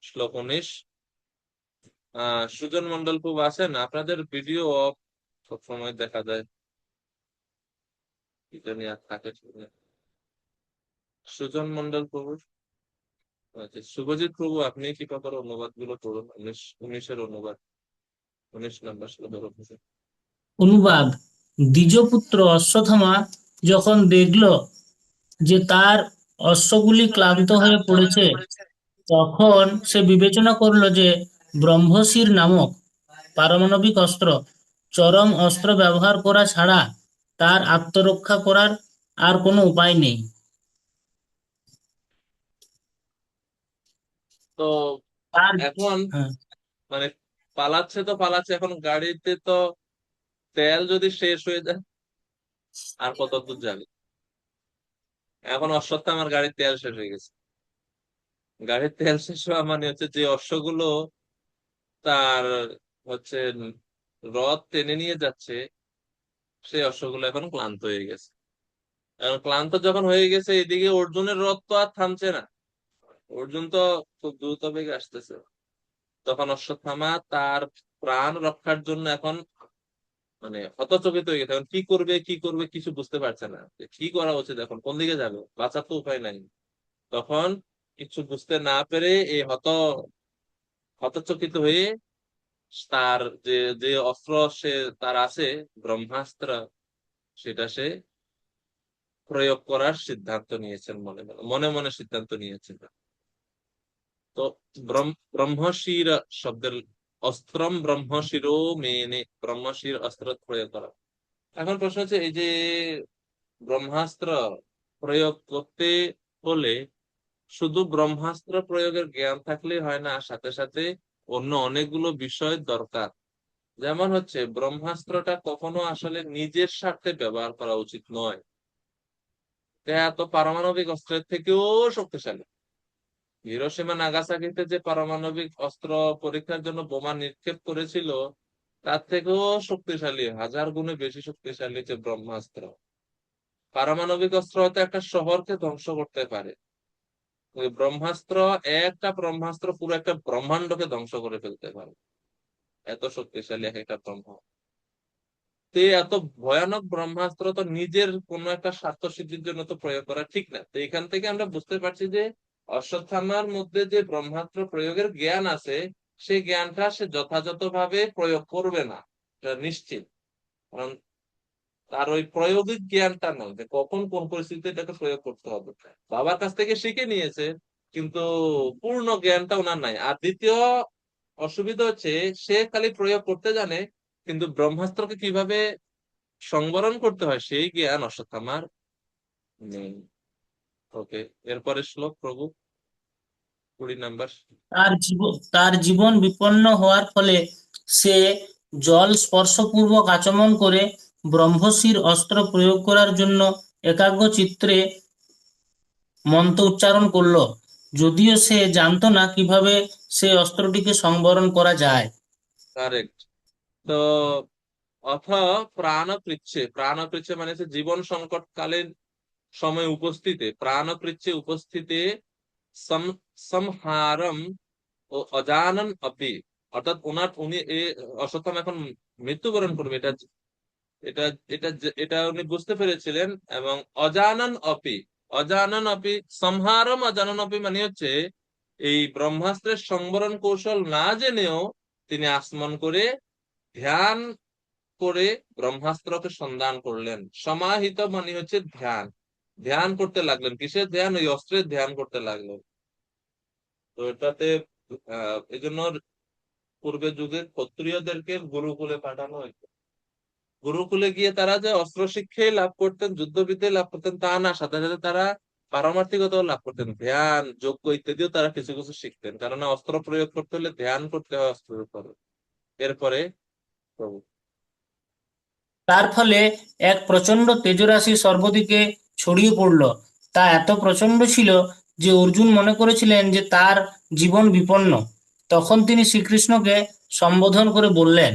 শ্লোক 19। সুজন মন্ডল খুব আছেন, আপনাদের ভিডিও সবসময় দেখা যায়, এটা নিয়ে আর থাকে। সুজন মন্ডল প্রভু, আচ্ছা শুভজিৎ প্রভু, আপনি কি পাপার অনুবাদ গুলো করুন, 19 অনুবাদ, 19 নম্বর শ্লোকের উপরে। অনুবাদ: দ্বিজপুত্র অশ্বত্থামা যখন দেখল যে তার অশ্বগুলি ক্লান্ত হয়ে পড়েছে, তখন সে বিবেচনা করলো যে ব্রহ্মশির নামক পারমাণবিক অস্ত্র, চরম অস্ত্র ব্যবহার করা ছাড়া তার আত্মরক্ষা করার আর কোনো উপায় নেই। তো তার এখন হ্যাঁ, মানে পালাচ্ছে তো পালাচ্ছে, এখন গাড়িতে তো তেল যদি শেষ হয়ে যায় আর কত দূর যাবে। এখন অশ্বত্থামার গাড়ির তেল শেষ হয়ে গেছে। গাড়ির তেল শেষ হওয়া মানে হচ্ছে যে অশ্বগুলো তার হচ্ছে রথ টেনে নিয়ে যাচ্ছে, সেই অশ্বগুলো এখন ক্লান্ত হয়ে গেছে। এখন ক্লান্ত যখন হয়ে গেছে, এদিকে অর্জুনের রথ তো আর থামছে না, অর্জুন তো খুব দ্রুত বেগে আসতেছে। তখন অশ্বত্থামা তার প্রাণ রক্ষার জন্য এখন মানে হতচকিত হয়ে গেছে। এখন কি করবে কি করবে কিছু বুঝতে পারছে না, যে কি করা উচিত, এখন কোন দিকে যাবে, বাঁচার তো উপায় নাই। তখন কিছু বুঝতে না পেরে এই হতচকিত হয়ে তার যে যে অস্ত্র সে তার আছে, ব্রহ্মাস্ত্র, সেটা সে প্রয়োগ করার সিদ্ধান্ত নিয়েছেন, মনে মনে মনে মনে সিদ্ধান্ত নিয়েছেন। তো ব্রহ্মশির শব্দের অস্ত্রম ব্রহ্মশিরো মেনে, ব্রহ্মশির অস্ত্র প্রয়োগ করা। এখন প্রশ্ন হচ্ছে, এই যে ব্রহ্মাস্ত্র প্রয়োগ করতে হলে শুধু ব্রহ্মাস্ত্র প্রয়োগের জ্ঞান থাকলেই হয় না, সাথে সাথে অন্য অনেকগুলো বিষয় দরকার। যেমন হচ্ছে ব্রহ্মাস্ত্রটা কখনো আসলে নিজের স্বার্থে ব্যবহার করা উচিত নয়। এটা তো পারমাণবিক অস্ত্রের থেকেও শক্তিশালী। হিরোশিমা নাগাসাকিতে যে পারমাণবিক অস্ত্র পরীক্ষার জন্য বোমা নিক্ষেপ করেছিল, তার থেকেও শক্তিশালী, হাজার গুণে বেশি শক্তিশালী যে ব্রহ্মাস্ত্র। পারমাণবিক অস্ত্র হয়তো একটা শহরকে ধ্বংস করতে পারে, ওই ব্রহ্মাস্ত্র, একটা ব্রহ্মাস্ত্র পুরো একটা ব্রহ্মাণ্ডকে ধ্বংস করে ফেলতে পারে, এত শক্তিশালী এক একটা ব্রহ্ম। তো এত ভয়ানক ব্রহ্মাস্ত্র তো নিজের কোনো একটা স্বার্থ সিদ্ধির জন্য তো প্রয়োগ করা ঠিক না। তো এখান থেকে আমরা বুঝতে পারছি যে অশ্বত্থামার মধ্যে যে ব্রহ্মাস্ত্র প্রয়োগের জ্ঞান আছে, সেই জ্ঞানটা সে যথাযথভাবে প্রয়োগ করবে না, এটা নিশ্চিত। কারণ তার ওই প্রয়োগিক জ্ঞানটা নয়, যে কখন কোন পরিস্থিতিতে এটাকে প্রয়োগ করতে হবে। বাবার কাছ থেকে শিখে নিয়েছে, কিন্তু পূর্ণ জ্ঞানটা ওনার নাই। আর দ্বিতীয় অসুবিধা হচ্ছে, সে খালি প্রয়োগ করতে জানে, কিন্তু ব্রহ্মাস্ত্রকে কিভাবে সংবরণ করতে হয় সেই জ্ঞান অশ্বত্থামার নেই। ওকে, এরপরে শ্লোক প্রভু, 20 নাম্বার। তার জীবন বিপন্ন হওয়ার ফলে সে জল স্পর্শপূর্বক আচমন করে ব্রহ্মশির অস্ত্র প্রয়োগ করার জন্য একাগ্র চিত্রে মন্ত্র উচ্চারণ করলো, যদিও সে জানতো না কিভাবে সেই অস্ত্রটিকে সংবরণ করা যায়। কারেক্ট। তো অথ প্রাণ পৃচ্ছে মানে হচ্ছে জীবন সংকটকালীন সময় উপস্থিতে, প্রাণ পৃচ্ছে উপস্থিতে সংহারম ও অজানন অপি, অর্থাৎ উনি অশ্বত্থামা এখন মৃত্যুবরণ করবে, এটা এটা এটা এটা উনি বুঝতে পেরেছিলেন। এবং অজানন অপি সংহারম অজানন অপি মানে হচ্ছে এই ব্রহ্মাস্ত্রের সংবরণ কৌশল না জেনেও তিনি আসমন করে ধ্যান করে ব্রহ্মাস্ত্রকে সন্ধান করলেন। সমাহিত মানে হচ্ছে ধ্যান, ধ্যান করতে লাগলেন। কিসের ধ্যান? ওই অস্ত্রের ধ্যান করতে লাগলেন। তো এটাতে এই জন্য পূর্বের যুগে ক্ষত্রিয়দেরকে গুরুকুলে পাঠানো হয়েছে। গুরুকুলে গিয়ে তারা যে অস্ত্র শিক্ষাই লাভ করতেন, যুদ্ধবিদ্যাই লাভ করতেন তা না, সাথে সাথে তারা পারমার্থিকতাও লাভ করতেন, ধ্যান যজ্ঞ ইত্যাদিও তারা কিছু কিছু শিখতেন। কেননা অস্ত্র প্রয়োগ করতে হলে ধ্যান করতে হয় অস্ত্রের উপরে। এরপরে প্রভু, তার ফলে এক প্রচন্ড তেজরাশি সর্বদিকে ছড়িয়ে পড়ল। তা এত প্রচন্ড ছিল যে অর্জুন মনে করেছিলেন যে তার জীবন বিপন্ন। তখন তিনি শ্রীকৃষ্ণকে সম্বোধন করে বললেন,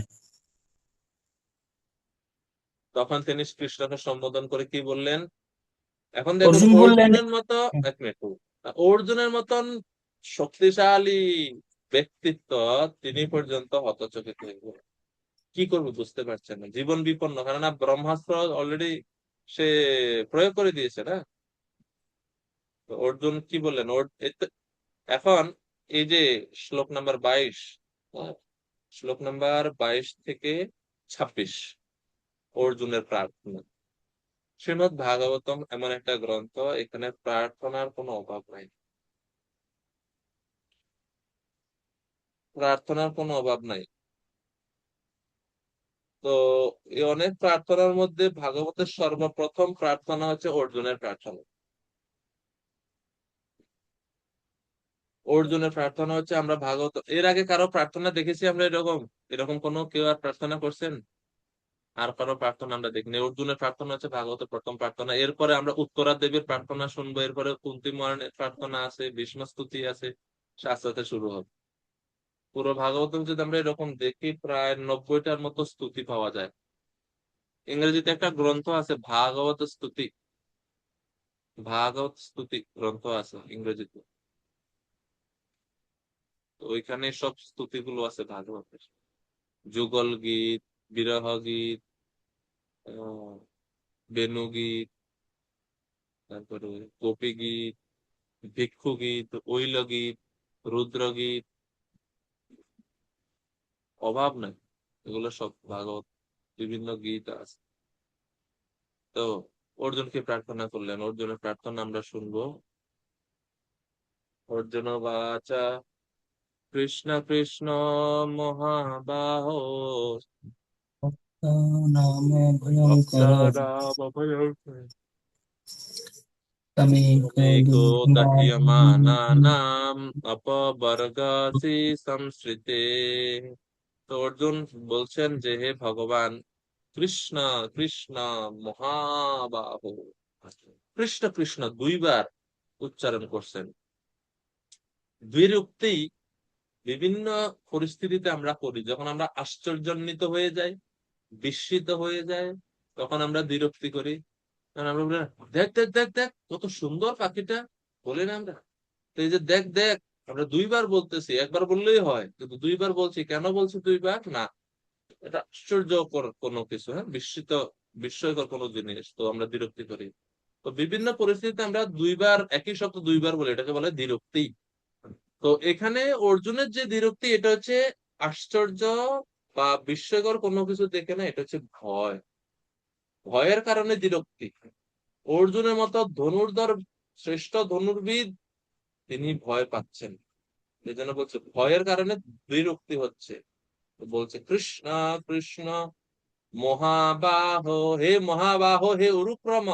তখন তিনি কৃষ্ণকে সম্বোধন করে কি বললেন? এখন দেখুন, অর্জুন বললেন, অর্জুনের মতো, এক মিনিট প্রভু, অর্জুনের মতন শক্তিশালী ব্যক্তিত্ব তিনি পর্যন্ত হতচকিত হয়ে গেলেন। কি করবে বুঝতে পারছেন না, জীবন বিপন্ন, কেননা ব্রহ্মাস্ত্র অলরেডি সে প্রয়োগ করে দিয়েছে না। তো অর্জুন কি বললেন এখন এই যে শ্লোক নাম্বার 22, শ্লোক নাম্বার 22 থেকে 26, অর্জুনের প্রার্থনা। শ্রীমদ্ ভাগবতম এমন একটা গ্রন্থ, এখানে প্রার্থনার কোনো অভাব নাই, প্রার্থনার কোনো অভাব নাই। তো এই অনেক প্রার্থনার মধ্যে ভাগবতের সর্বপ্রথম প্রার্থনা হচ্ছে অর্জুনের প্রার্থনা। অর্জুনের প্রার্থনা হচ্ছে আমরা ভাগবত, এর আগে কারো প্রার্থনা দেখেছি আমরা এরকম? এরকম কোনো কেউ আর প্রার্থনা করছেন? আর কারো প্রার্থনা আমরা দেখিনি। অর্জুনের প্রার্থনা হচ্ছে ভাগবতের প্রথম প্রার্থনা। এরপরে আমরা উত্তরা দেবীর প্রার্থনা শুনবো, এরপরে কুন্তী মহারানীর প্রার্থনা আছে, ভীষ্ম স্তুতি আছে, আস্তে আস্তে শুরু হবে। পুরো ভাগবতম যদি আমরা এরকম দেখি প্রায় 90টার মতো স্তুতি পাওয়া যায়। ইংরেজিতে একটা গ্রন্থ আছে ভাগবত স্তুতি, ভাগবত স্তুতি গ্রন্থ আছে ইংরেজিতে। তো ওইখানে সব স্তুতিগুলো আছে ভাগবতের, যুগল গীত, বিরহ গীত, বেনু গীত, তারপরে গোপী গীত, ভিক্ষু গীত, ঐল গীত, রুদ্র গীত, অভাব নাই, এগুলো সব ভাগবত বিভিন্ন গীত আছে। তো অর্জুনকে প্রার্থনা করলেন, অর্জুনের প্রার্থনা আমরা শুনবো। অর্জুন বাচা কৃষ্ণ কৃষ্ণ মহাবাহো নাম ভয়ঙ্কর ভক্তানাম অভয়ঙ্কর তমেক তমেকো দুর্গম দহ্যমানানাম অপবর্গসি সংসৃতে। তো অর্জুন বলছেন যে হে ভগবান কৃষ্ণ কৃষ্ণ মহাবাহু, কৃষ্ণ কৃষ্ণ দুইবার উচ্চারণ করছেন। বিরক্তি বিভিন্ন পরিস্থিতিতে আমরা করি, যখন আমরা আশ্চর্যান্বিত হয়ে যাই, বিস্মিত হয়ে যায়, তখন আমরা বিরক্তি করি। কারণ আমরা বলি, দেখ দেখ দেখ দেখ কত সুন্দর পাখিটা, বলি না আমরা? তো এই যে দেখ দেখ আমরা দুইবার বলতেছি, একবার বললেই হয়, কিন্তু দুইবার বলছি, কেন বলছি দুইবার? না, এটা আশ্চর্যকর কোনো কিছু, হ্যাঁ, বিস্ময়কর কোনো জিনিস, তো আমরা বিরক্তি করি। তো বিভিন্ন পরিস্থিতিতে আমরা দুইবার একই শব্দ দুইবার বলি, এটাকে বলে বিরক্তি। তো এখানে অর্জুনের যে বিরক্তি, এটা হচ্ছে আশ্চর্য বা বিস্ময়কর কোনো কিছু দেখে না, এটা হচ্ছে ভয়, ভয়ের কারণে বিরক্তি। অর্জুনের মতো ধনুর্ধর শ্রেষ্ঠ ধনুর্বিদ, তিনি ভয় পাচ্ছেন, এই জন্য বলছে ভয়ের কারণে বিরক্তি হচ্ছে। তো বলছে কৃষ্ণ কৃষ্ণ মহাবাহ, হে মহাবাহ, হে উরুক্রম,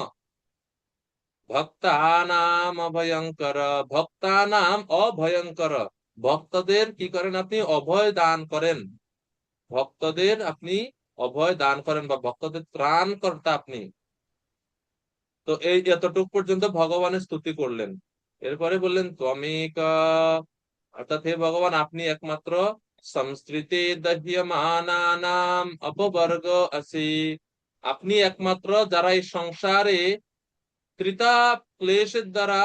ভক্তানাম অভয়ঙ্কর, ভক্তানাম অভয়ঙ্কর, ভক্তদের কি করেন আপনি? অভয় দান করেন, ভক্তদের আপনি অভয় দান করেন বা ভক্তদের ত্রাণকর্তা আপনি। তো এই এতটুক পর্যন্ত ভগবানের স্তুতি করলেন। এরপরে বললেন ত্বমেক, অর্থাৎ হে ভগবান আপনি একমাত্র, সংস্কৃতে দহ্যমানানাম অপবর্গ আসি, আপনি একমাত্র যারা এই সংসারে ত্রিতাপ ক্লেশের দ্বারা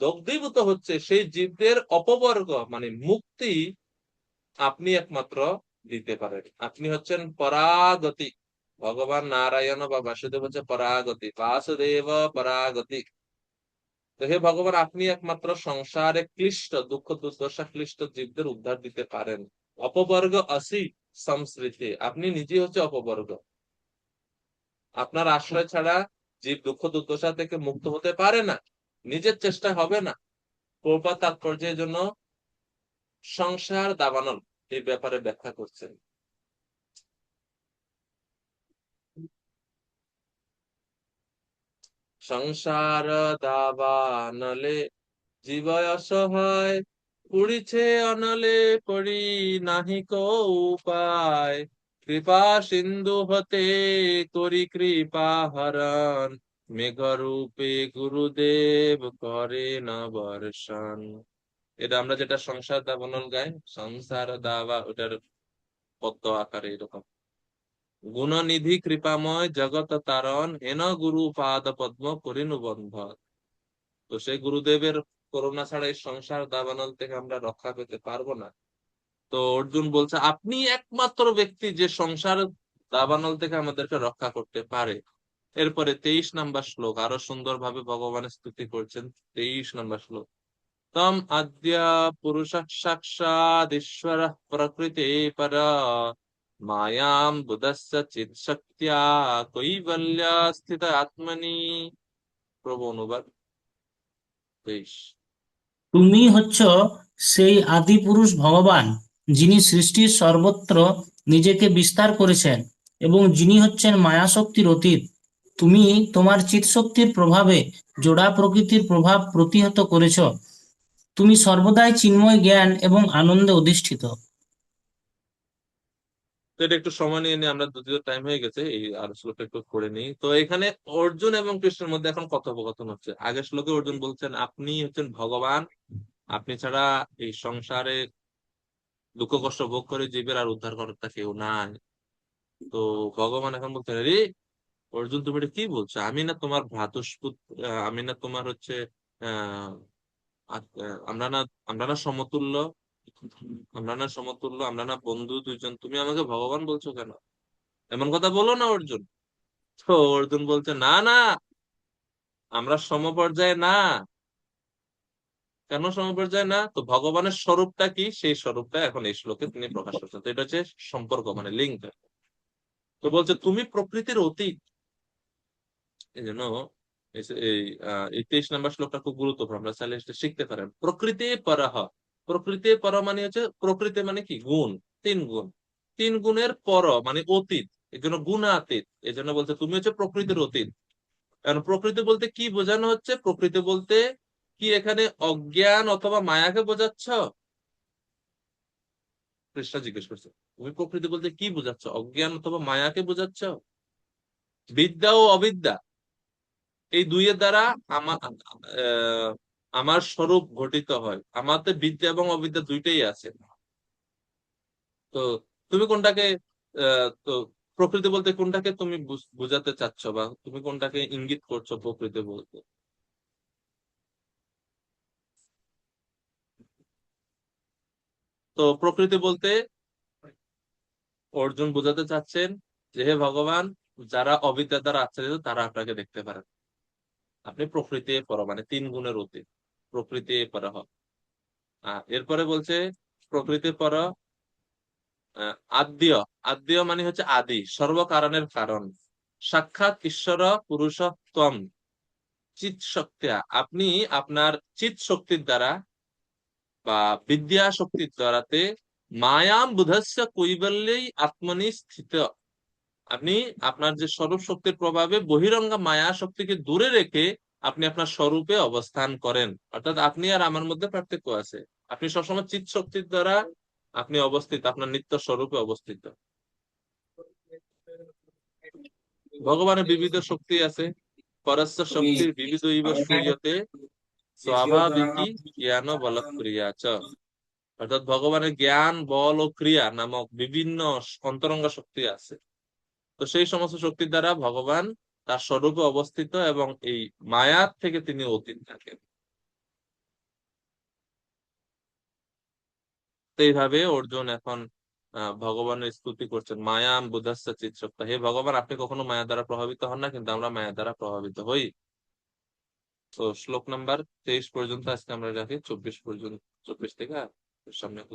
দগ্ধীভূত হচ্ছে সেই জীবদের অপবর্গ মানে মুক্তি আপনি একমাত্র দিতে পারেন। আপনি হচ্ছেন পরাগতি, ভগবান নারায়ণ বা বাসুদেব হচ্ছে পরাগতি, বাসুদেব পরাগতি। তো হে ভগবান আপনি একমাত্র সংসারে ক্লিষ্ট দুঃখ দুর্দশা ক্লিষ্ট জীবদের উদ্ধার দিতে পারেন। অপবর্গ আসি সংস্কৃতি, আপনি নিজে হচ্ছে অপবর্গ, আপনার আশ্রয় ছাড়া জীব দুঃখ দুর্দশা থেকে মুক্ত হতে পারে না, নিজের চেষ্টা হবে না। প্রভুপাদ তাৎপর্যের জন্য সংসার দাবানল এই ব্যাপারে ব্যাখ্যা করছেন। সংসার দাবানলে জীবয় অসহায়, পুড়িছে অনলে পড়ি নাহি কো উপায়, কৃপা সিন্ধু হতে করি কৃপা হরণ, মেঘরূপে গুরুদেব করে না বর্ষণ। এটা আমরা যেটা সংসার দাবানল গাই, সংসার দাবা, ওটার পদ্য আকারে এরকম। গুণনিধি কৃপাময় জগত তারণ, হেন গুরু পাদ পদ্ম করিনু বন্ধ। তো সেই গুরুদেবের করুণা ছাড়া এই সংসার দাবানল থেকে আমরা রক্ষা পেতে পারবো না। তো অর্জুন বলছে আপনি একমাত্র ব্যক্তি যে সংসার দাবানল থেকে আমাদেরকে রক্ষা করতে পারে। এরপরে 23 নম্বর শ্লোক আরো সুন্দর ভাবে ভগবানের স্তুতি করছেন। 23 নম্বর শ্লোক, তম আদ্য পুরুষ সাক্ষাৎ ঈশ্বর প্রকৃতি পর, মায়াম বুধস্য চিৎ শক্তিয়া কৈবল্য স্থিত আত্মনি। প্রভু অনুবাদ 23। তুমি হচ্ছ সেই আদি পুরুষ ভগবান, যিনি সৃষ্টির সর্বত্র নিজেকে বিস্তার করেছেন এবং যিনি হচ্ছেন মায়াশক্তির অতীত। তুমি তোমার চিৎশক্তির প্রভাবে জোড়া প্রকৃতির প্রভাব প্রতিহত করেছ তুমি সর্বদাই চিন্ময় জ্ঞান এবং আনন্দে অধিষ্ঠিত। তো এটা একটু সময় নিয়ে নিয়ে আমরা যদিও টাইম হয়ে গেছে, এই আর শ্লোকটা একটু করে নিই। তো এখানে অর্জুন এবং কৃষ্ণের মধ্যে এখন কথোপকথন হচ্ছে। আগের শ্লোকে অর্জুন বলছেন আপনি হচ্ছেন ভগবান, আপনি ছাড়া এই সংসারে দুঃখ কষ্ট ভোগ করে জীবের আর উদ্ধার করার তা কেউ নাই। তো ভগবান এখন বলছেন রে অর্জুন, তুমি এটা কি বলছো? আমি না তোমার ভ্রাতুষ্পুত্র, আমি না তোমার হচ্ছে আহ আমরা না, আমরা না সমতুল্য, আমরা না সমতুল্য, আমরা না বন্ধু দুইজন, তুমি আমাকে ভগবান বলছো কেন? এমন কথা বলো না অর্জুন। তো অর্জুন বলছে না না, আমরা সমপর্যায়ে না। কেন সমপর্যায়ে না? তো ভগবানের স্বরূপটা কি, সেই স্বরূপটা এখন এই শ্লোকে তিনি প্রকাশ করছেন। তো এটা হচ্ছে সম্পর্ক, মানে লিঙ্ক। তো বলছে তুমি প্রকৃতির অতীত। এই জন্য এই 23 নম্বর শ্লোকটা খুব গুরুত্বপূর্ণ, আমরা চাইলে এটা শিখতে পারেন। প্রকৃতি পরহ, প্রকৃতি পর মানে হচ্ছে, প্রকৃতি মানে কি? গুণ, তিন গুণ, তিন গুণের পর মানে অতীত, এই জন্য গুণাতীত। এই জন্য বলছে তুমি হচ্ছে প্রকৃতির অতীত। কারণ প্রকৃতি বলতে কি বোঝানো হচ্ছে? প্রকৃতি বলতে কি এখানে অজ্ঞান অথবা মায়াকে বোঝাচ্ছ? কৃষ্ণ জিজ্ঞেস করছে তুমি প্রকৃতি বলতে কি বোঝাচ্ছ, অজ্ঞান অথবা মায়াকে বোঝাচ্ছ? বিদ্যা ও অবিদ্যা, এই দুইয়ের দ্বারা আমার আমার স্বরূপ ঘটিত হয়। আমাদের বিদ্যা এবং অবিদ্যা দুইটাই আছে। তো তুমি কোনটাকে তো প্রকৃতি বলতে কোনটাকে তুমি বুঝাতে চাচ্ছ, বা তুমি কোনটাকে ইঙ্গিত করছো প্রকৃতি বলতে? তো প্রকৃতি বলতে অর্জুন বোঝাতে চাচ্ছেন যে হে ভগবান, যারা অবিদ্যা দ্বারা আচ্ছাদিত তারা আপনাকে দেখতে পারেন। আপনি প্রকৃতি পর মানে তিন গুণের অতীত, প্রকৃতি পর। এরপরে বলছে প্রকৃতি পর আদ্য, আদ্য মানে হচ্ছে আদি, সর্বকারণের কারণ। সাক্ষাৎ ঈশ্বর পুরুষোত্তম চিৎ শক্তিয়া, আপনি আপনার চিৎ শক্তির দ্বারা বা বিদ্যা শক্তির দ্বারাতে মায়াম বুধস্য কৈবল্যেই আত্মনি স্থিত, আপনি আপনার যে স্বরূপ শক্তির প্রভাবে বহিরঙ্গা মায়া শক্তিকে দূরে রেখে আপনি আপনার স্বরূপে অবস্থান করেন। অর্থাৎ আপনি আর আমার মধ্যে পার্থক্য আছে। আপনি সবসময় চিৎ শক্তির দ্বারা আপনি অবস্থিত, আপনার নিত্য স্বরূপে অবস্থিত। ভগবানের বিবিধ শক্তি আছে, পরস্য শক্তির বিবিধ ইব শ্রূয়তে স্বাভাবিকই জ্ঞান বল ক্রিয়া চ। অর্থাৎ ভগবানের জ্ঞান, বল ও ক্রিয়া নামক বিভিন্ন অন্তরঙ্গ শক্তি আছে। তো সেই সমস্ত শক্তির দ্বারা ভগবান তার স্বরূপে অবস্থিত এবং এই মায়ার থেকে তিনি অতীত থাকেন। তো এইভাবে অর্জুন এখন ভগবানের স্তুতি করছেন, মায়াম বুধাস্য চিৎশক্তা, হে ভগবান আপনি কখনো মায়া দ্বারা প্রভাবিত হন না, কিন্তু আমরা মায়া দ্বারা প্রভাবিত হই। তো শ্লোক নাম্বার 23 পর্যন্ত আজকে আমরা রাখি, 24 পর্যন্ত, 24 থেকে সামনে